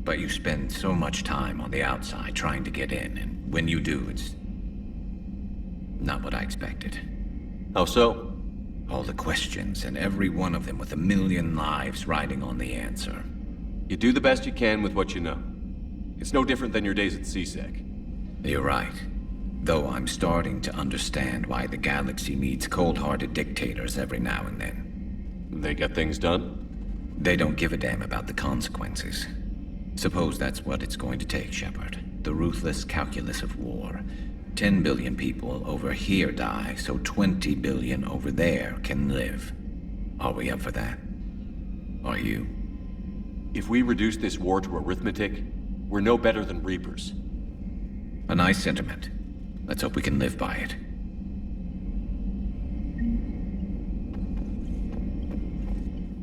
But you spend so much time on the outside trying to get in, and when you do, it's not what I expected. How so? All the questions, and every one of them with a million lives riding on the answer. You do the best you can with what you know. It's no different than your days at CSEC. You're right. Though I'm starting to understand why the galaxy needs cold-hearted dictators every now and then. They get things done? They don't give a damn about the consequences. Suppose that's what it's going to take, Shepard. The ruthless calculus of war. 10 billion people over here die, so 20 billion over there can live. Are we up for that? Are you? If we reduce this war to arithmetic, we're no better than Reapers. A nice sentiment. Let's hope we can live by it.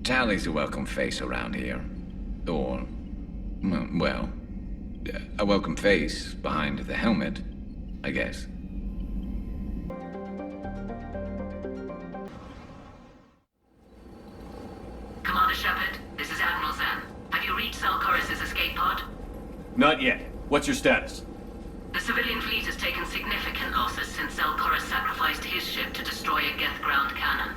Tali's a welcome face around here. Or, well, a welcome face behind the helmet, I guess. Commander Shepard, this is Admiral Zan. Have you reached Zelkoris' escape pod? Not yet. What's your status? The civilian fleet has taken significant losses since Zelkoris sacrificed his ship to destroy a Geth ground cannon.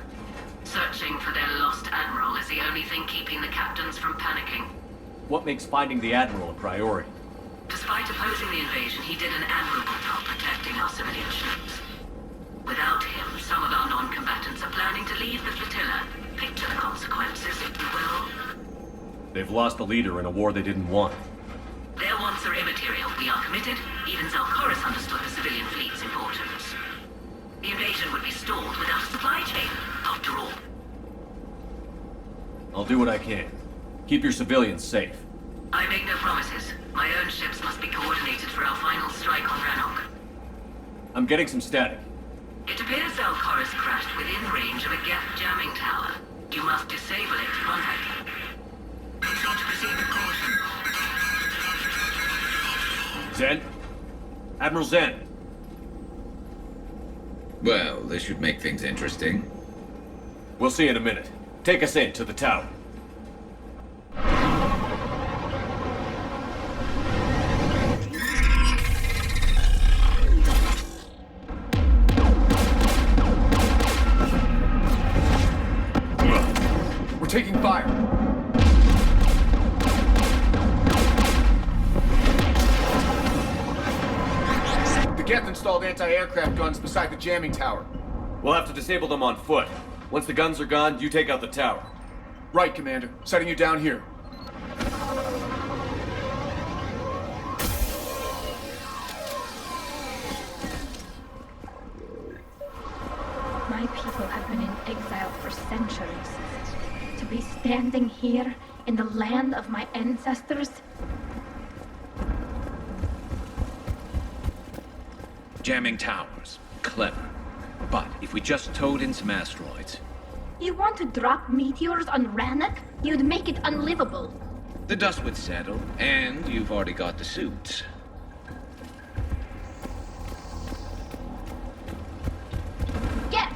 Searching for their lost admiral is the only thing keeping the captains from panicking. What makes finding the Admiral a priority? Despite opposing the invasion, he did an admirable job protecting our civilian ships. Without him, some of our non-combatants are planning to leave the flotilla. Picture the consequences, if you will. They've lost a leader in a war they didn't want. Their wants are immaterial. We are committed. Even Zelkoris understood the civilian fleet's importance. The invasion would be stalled without a supply chain, after all. I'll do what I can. Keep your civilians safe. I make no promises. My own ships must be coordinated for our final strike I'm getting some static. It appears Zalcoris crashed within range of a Geth jamming tower. You must disable it to contact it. Please proceed with caution. Zen? Admiral Zen? Well, this should make things interesting. We'll see in a minute. Take us in to the tower. We're taking fire. The Geth installed anti-aircraft guns beside the jamming tower. We'll have to disable them on foot. Once the guns are gone, you take out the tower. Right, Commander. Setting you down here. My people have been in exile for centuries. To be standing here in the land of my ancestors. Jamming towers. Clever. But if we just towed in some asteroids... You want to drop meteors on Rannoch? You'd make it unlivable. The dust would settle, and you've already got the suits. Get!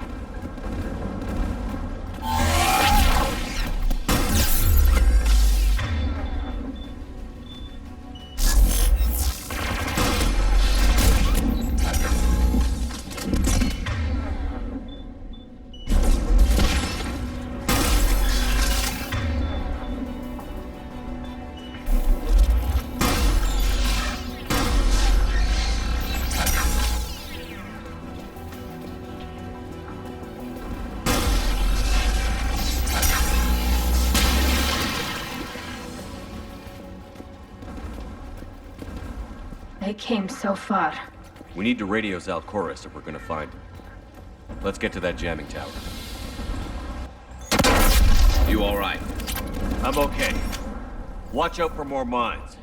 They came so far. We need to radio Zalcoris if we're gonna find him. Let's get to that jamming tower. You all right? I'm okay. Watch out for more mines.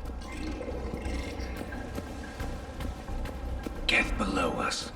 Get below us.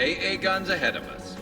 AA guns ahead of us.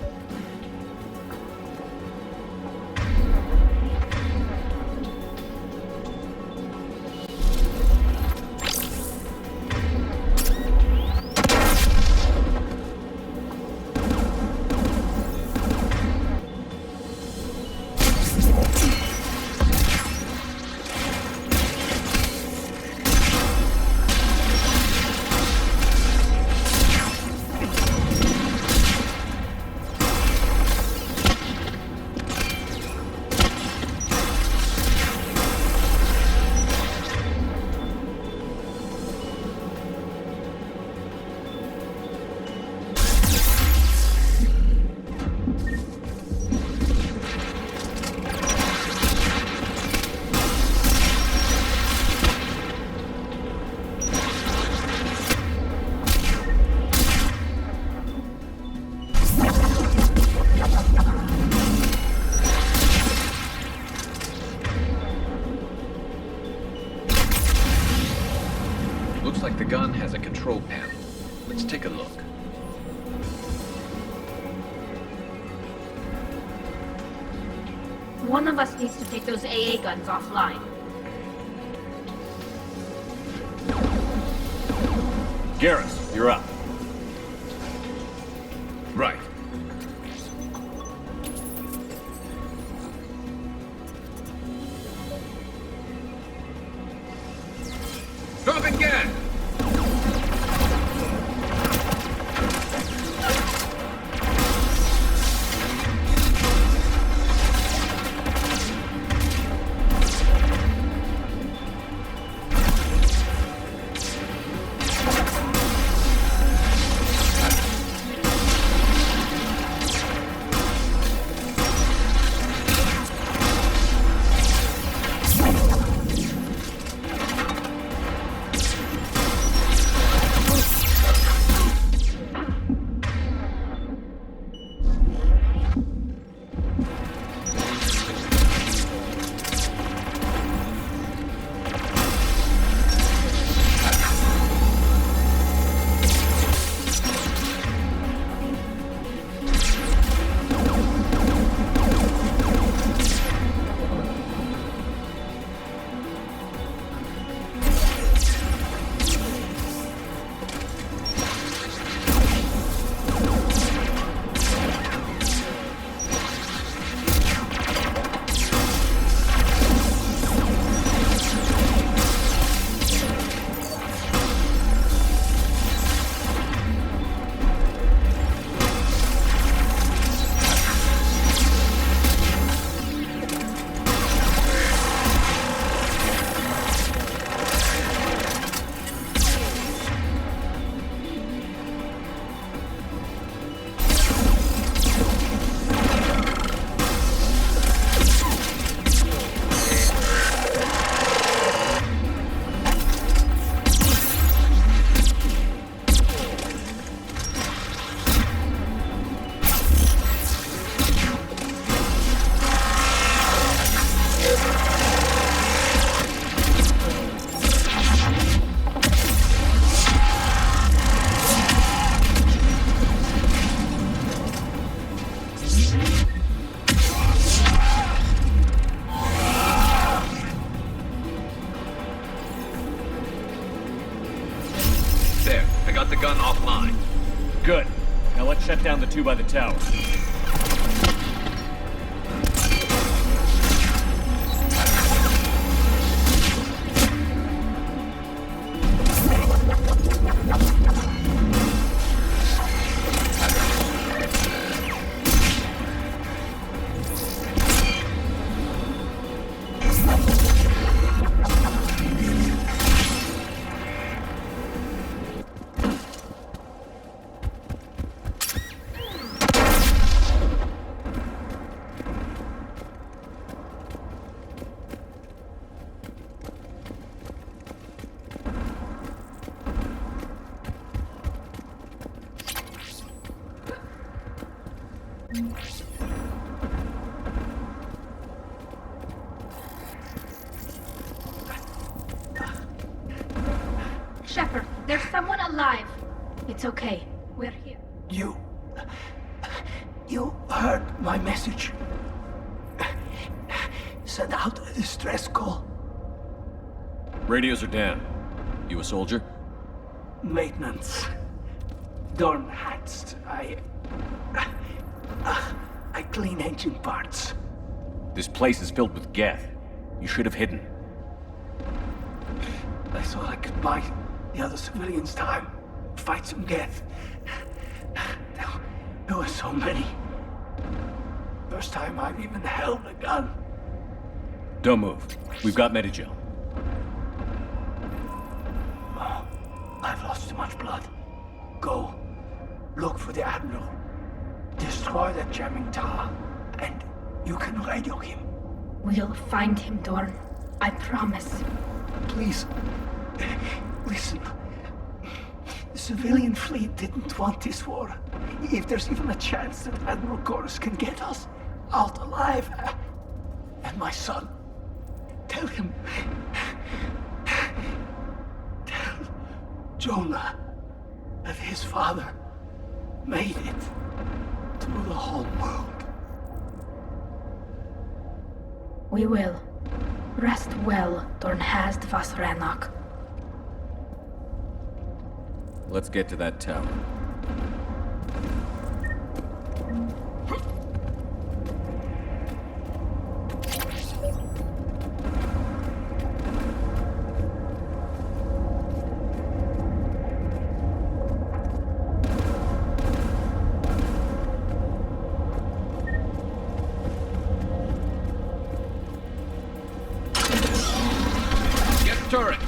gun has a control panel. Let's take a look. One of us needs to take those AA guns offline. Garrus, you're up. Right. Drop again! got the gun offline. Good. Now let's shut down the two by the tower. Shepard, there's someone alive. It's okay. We're here. You heard my message. Send out a distress call. Radios are down. You a soldier? Maintenance. Dorn hats. I clean engine parts. This place is filled with Geth. You should have hidden. I thought I could buy the other civilians time. Fight some Geth. There were so many. First time I've even held a gun. Don't move. We've got Medigel. Oh, I've lost too much blood. Go. Look for the Admiral. Destroy that jamming tower. And you can radio him. We'll find him, Dorn. I promise. Please. Listen. The civilian fleet didn't want this war. If there's even a chance that Admiral Chorus can get us out alive. And my son. Tell him. Tell Jonah that his father made it to the homeworld. We will. Rest well, Dornhazd vas Rannoch. Let's get to that tower. Turrets!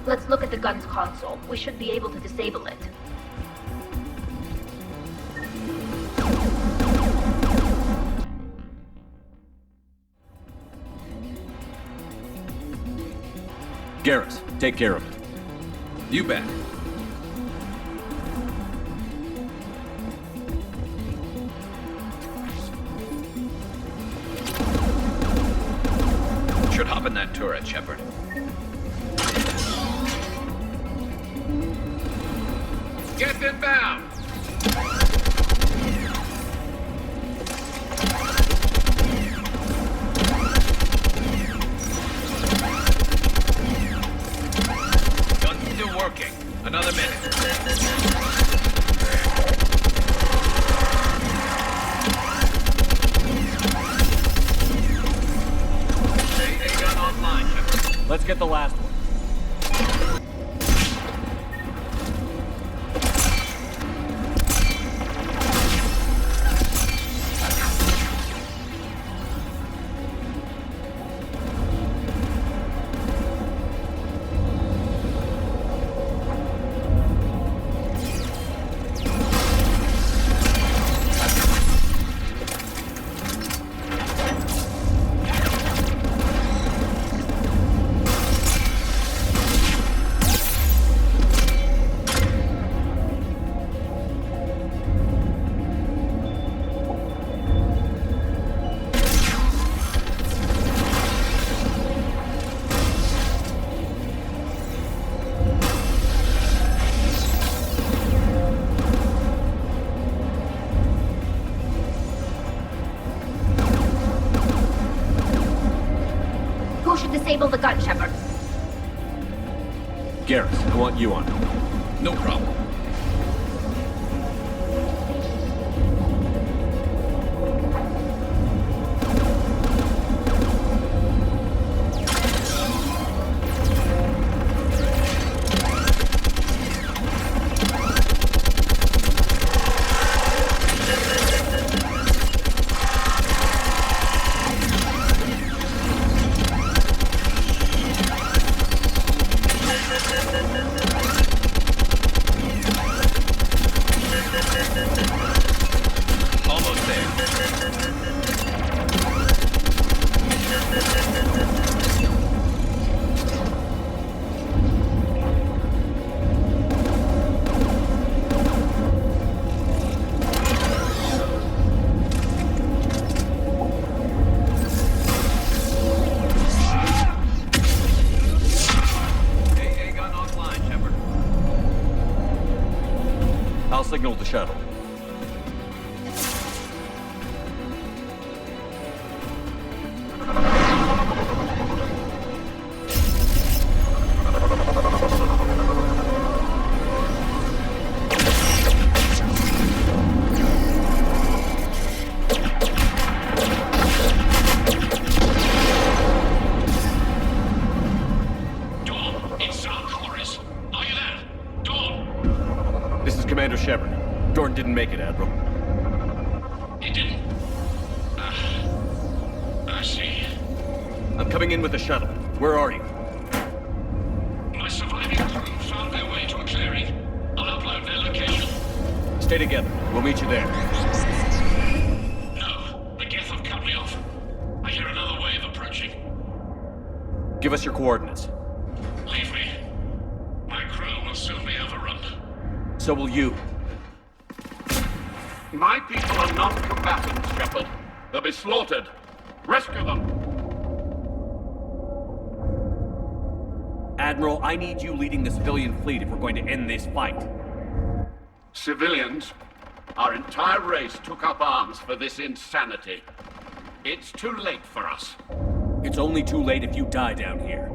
Let's look at the gun's console. We should be able to disable it. Garrus, take care of it. You bet. Should hop in that turret, Shepard. Get inbound! Gun's still working. Another minute. AA gun online, Shepard. Let's get the last one. Who should disable the gun, Shepard? Garrus, I want you on it. No problem. signal the shuttle. Didn't make it, Admiral. He didn't? I see. I'm coming in with the shuttle. Where are you? My surviving crew found their way to a clearing. I'll upload their location. Stay together. We'll meet you there. No, the Geth have cut me off. I hear another wave approaching. Give us your coordinates. Leave me. My crew will soon be overrun. So will you. My people are non-combatants, Shepard. They'll be slaughtered. Rescue them! Admiral, I need you leading the civilian fleet if we're going to end this fight. Civilians? Our entire race took up arms for this insanity. It's too late for us. It's only too late if you die down here.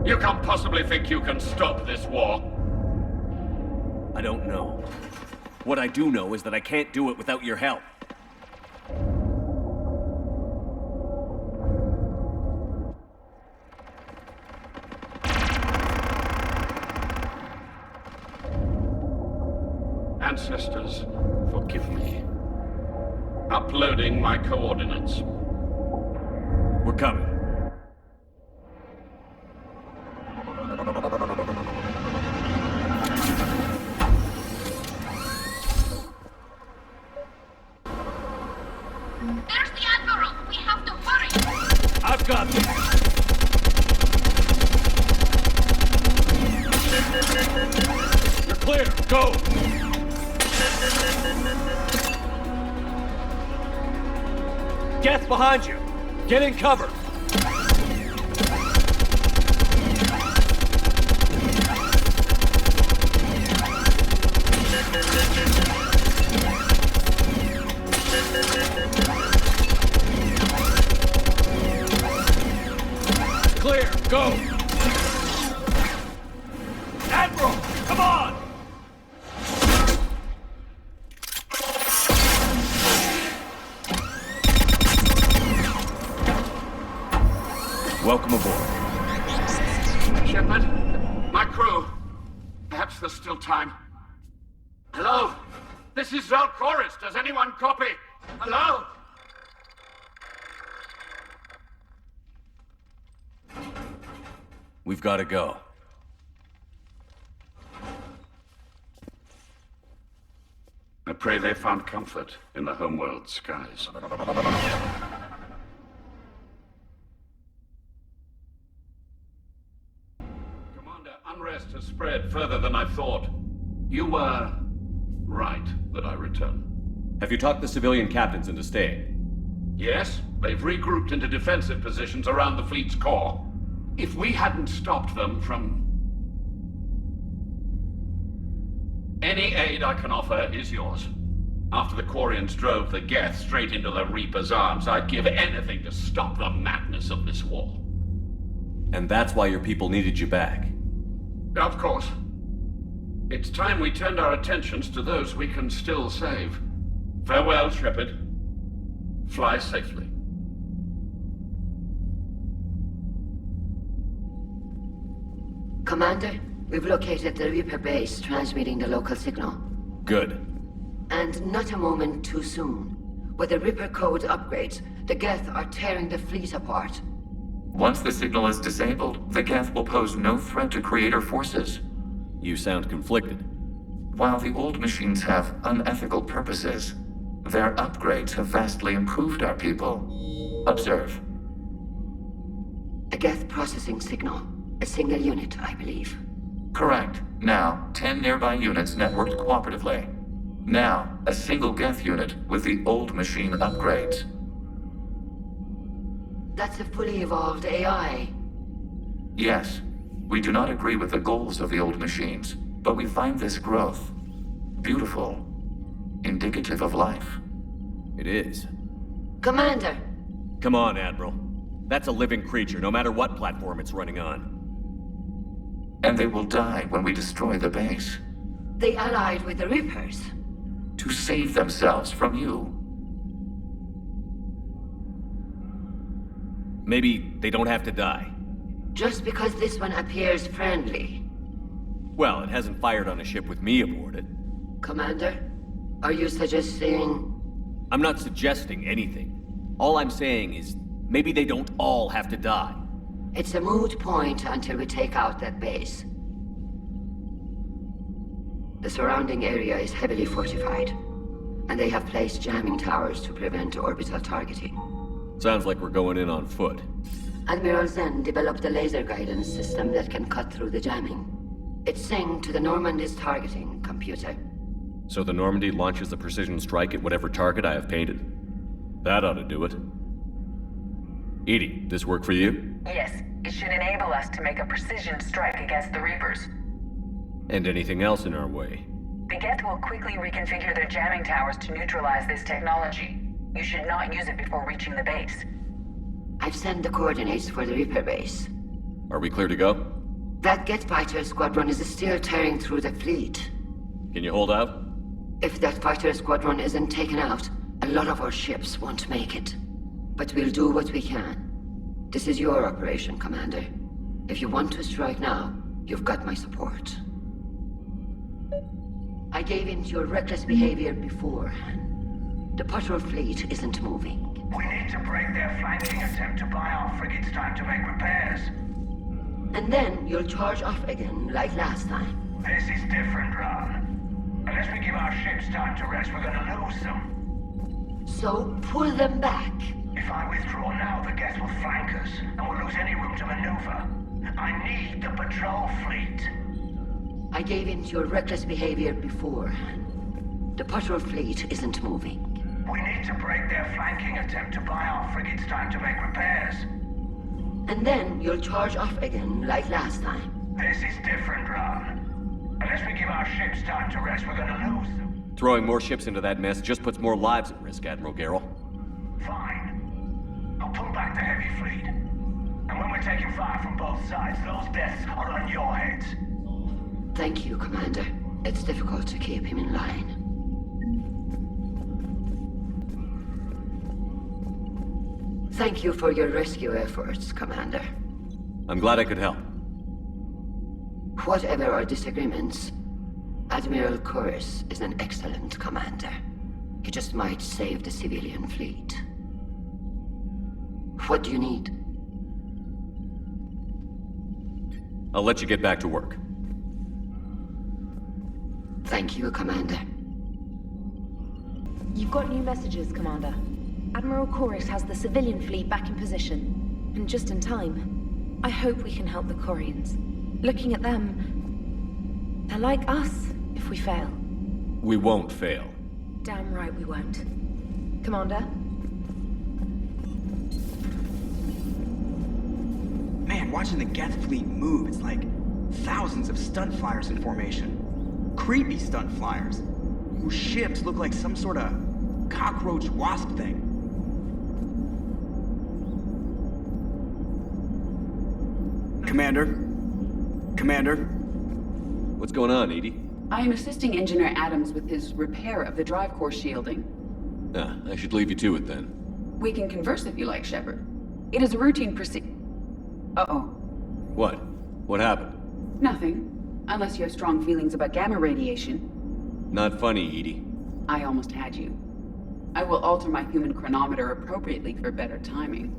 You can't possibly think you can stop this war. I don't know. What I do know is that I can't do it without your help. Ancestors, forgive me. Uploading my coordinates. We're coming. There's the Admiral! We have to hurry! I've got this! You're clear! Go! Geth behind you! Get in cover! Clear! Go! Admiral! Come on! Welcome aboard. Shepard, my crew. Perhaps there's still time. Hello? This is Zal'Koris. Does anyone copy? Hello? We've got to go. I pray they found comfort in the homeworld skies. Commander, unrest has spread further than I thought. You were right that I return. Have you talked the civilian captains into staying? Yes, they've regrouped into defensive positions around the fleet's core. If we hadn't stopped them from... Any aid I can offer is yours. After the Quarians drove the Geth straight into the Reaper's arms, I'd give anything to stop the madness of this war. And that's why your people needed you back. Of course. It's time we turned our attentions to those we can still save. Farewell, Shepard. Fly safely. Commander, we've located the Reaper base transmitting the local signal. Good. And not a moment too soon. With the Reaper code upgrades, the Geth are tearing the fleet apart. Once the signal is disabled, the Geth will pose no threat to Creator forces. You sound conflicted. While the old machines have unethical purposes, their upgrades have vastly improved our people. Observe. A Geth processing signal. A single unit, I believe. Correct. Now, 10 nearby units networked cooperatively. Now, a single Geth unit with the old machine upgrades. That's a fully evolved AI. Yes. We do not agree with the goals of the old machines, but we find this growth beautiful indicative of life. It is. Commander! Come on, Admiral. That's a living creature, no matter what platform it's running on. And they will die when we destroy the base. They allied with the Reapers. To save themselves from you. Maybe they don't have to die. Just because this one appears friendly. Well, it hasn't fired on a ship with me aboard it. Commander, are you suggesting... I'm not suggesting anything. All I'm saying is, maybe they don't all have to die. It's a moot point until we take out that base. The surrounding area is heavily fortified, and they have placed jamming towers to prevent orbital targeting. Sounds like we're going in on foot. Admiral Zen developed a laser guidance system that can cut through the jamming. It's synced to the Normandy's targeting computer. So the Normandy launches a precision strike at whatever target I have painted. That ought to do it. Edie, this work for you? Yes, it should enable us to make a precision strike against the Reapers. And anything else in our way? The Geth will quickly reconfigure their jamming towers to neutralize this technology. You should not use it before reaching the base. I've sent the coordinates for the Reaper base. Are we clear to go? That Geth fighter squadron is still tearing through the fleet. Can you hold out? If that fighter squadron isn't taken out, a lot of our ships won't make it. But we'll do what we can. This is your operation, Commander. If you want to strike now, you've got my support. I gave in to your reckless behavior before. The patrol fleet isn't moving. We need to break their flanking attempt to buy our frigates time to make repairs. And then you'll charge off again, like last time. This is different, Ron. Unless we give our ships time to rest, we're gonna lose them. So pull them back. If I withdraw now, the Geth will flank us, and we'll lose any room to maneuver. I need the patrol fleet. I gave in to your reckless behavior before. The patrol fleet isn't moving. We need to break their flanking attempt to buy our frigates time to make repairs. And then you'll charge off again, like last time. This is different, Ron. Unless we give our ships time to rest, we're gonna lose them. Throwing more ships into that mess just puts more lives at risk, Admiral Garrel. Fine. I'll pull back the heavy fleet. And when we're taking fire from both sides, those deaths are on your heads. Thank you, Commander. It's difficult to keep him in line. Thank you for your rescue efforts, Commander. I'm glad I could help. Whatever our disagreements, Admiral Chorus is an excellent commander. He just might save the civilian fleet. What do you need? I'll let you get back to work. Thank you, Commander. You've got new messages, Commander. Admiral Chorus has the civilian fleet back in position, and just in time. I hope we can help the Quarians. Looking at them, they're like us if we fail. We won't fail. Damn right we won't. Commander? Man, watching the Geth fleet move, it's like thousands of stunt flyers in formation. Creepy stunt flyers, whose ships look like some sort of cockroach wasp thing. Commander? What's going on, Edie? I am assisting Engineer Adams with his repair of the drive core shielding. I should leave you to it then. We can converse if you like, Shepard. It is a routine Uh-oh. What? What happened? Nothing. Unless you have strong feelings about gamma radiation. Not funny, Edie. I almost had you. I will alter my human chronometer appropriately for better timing.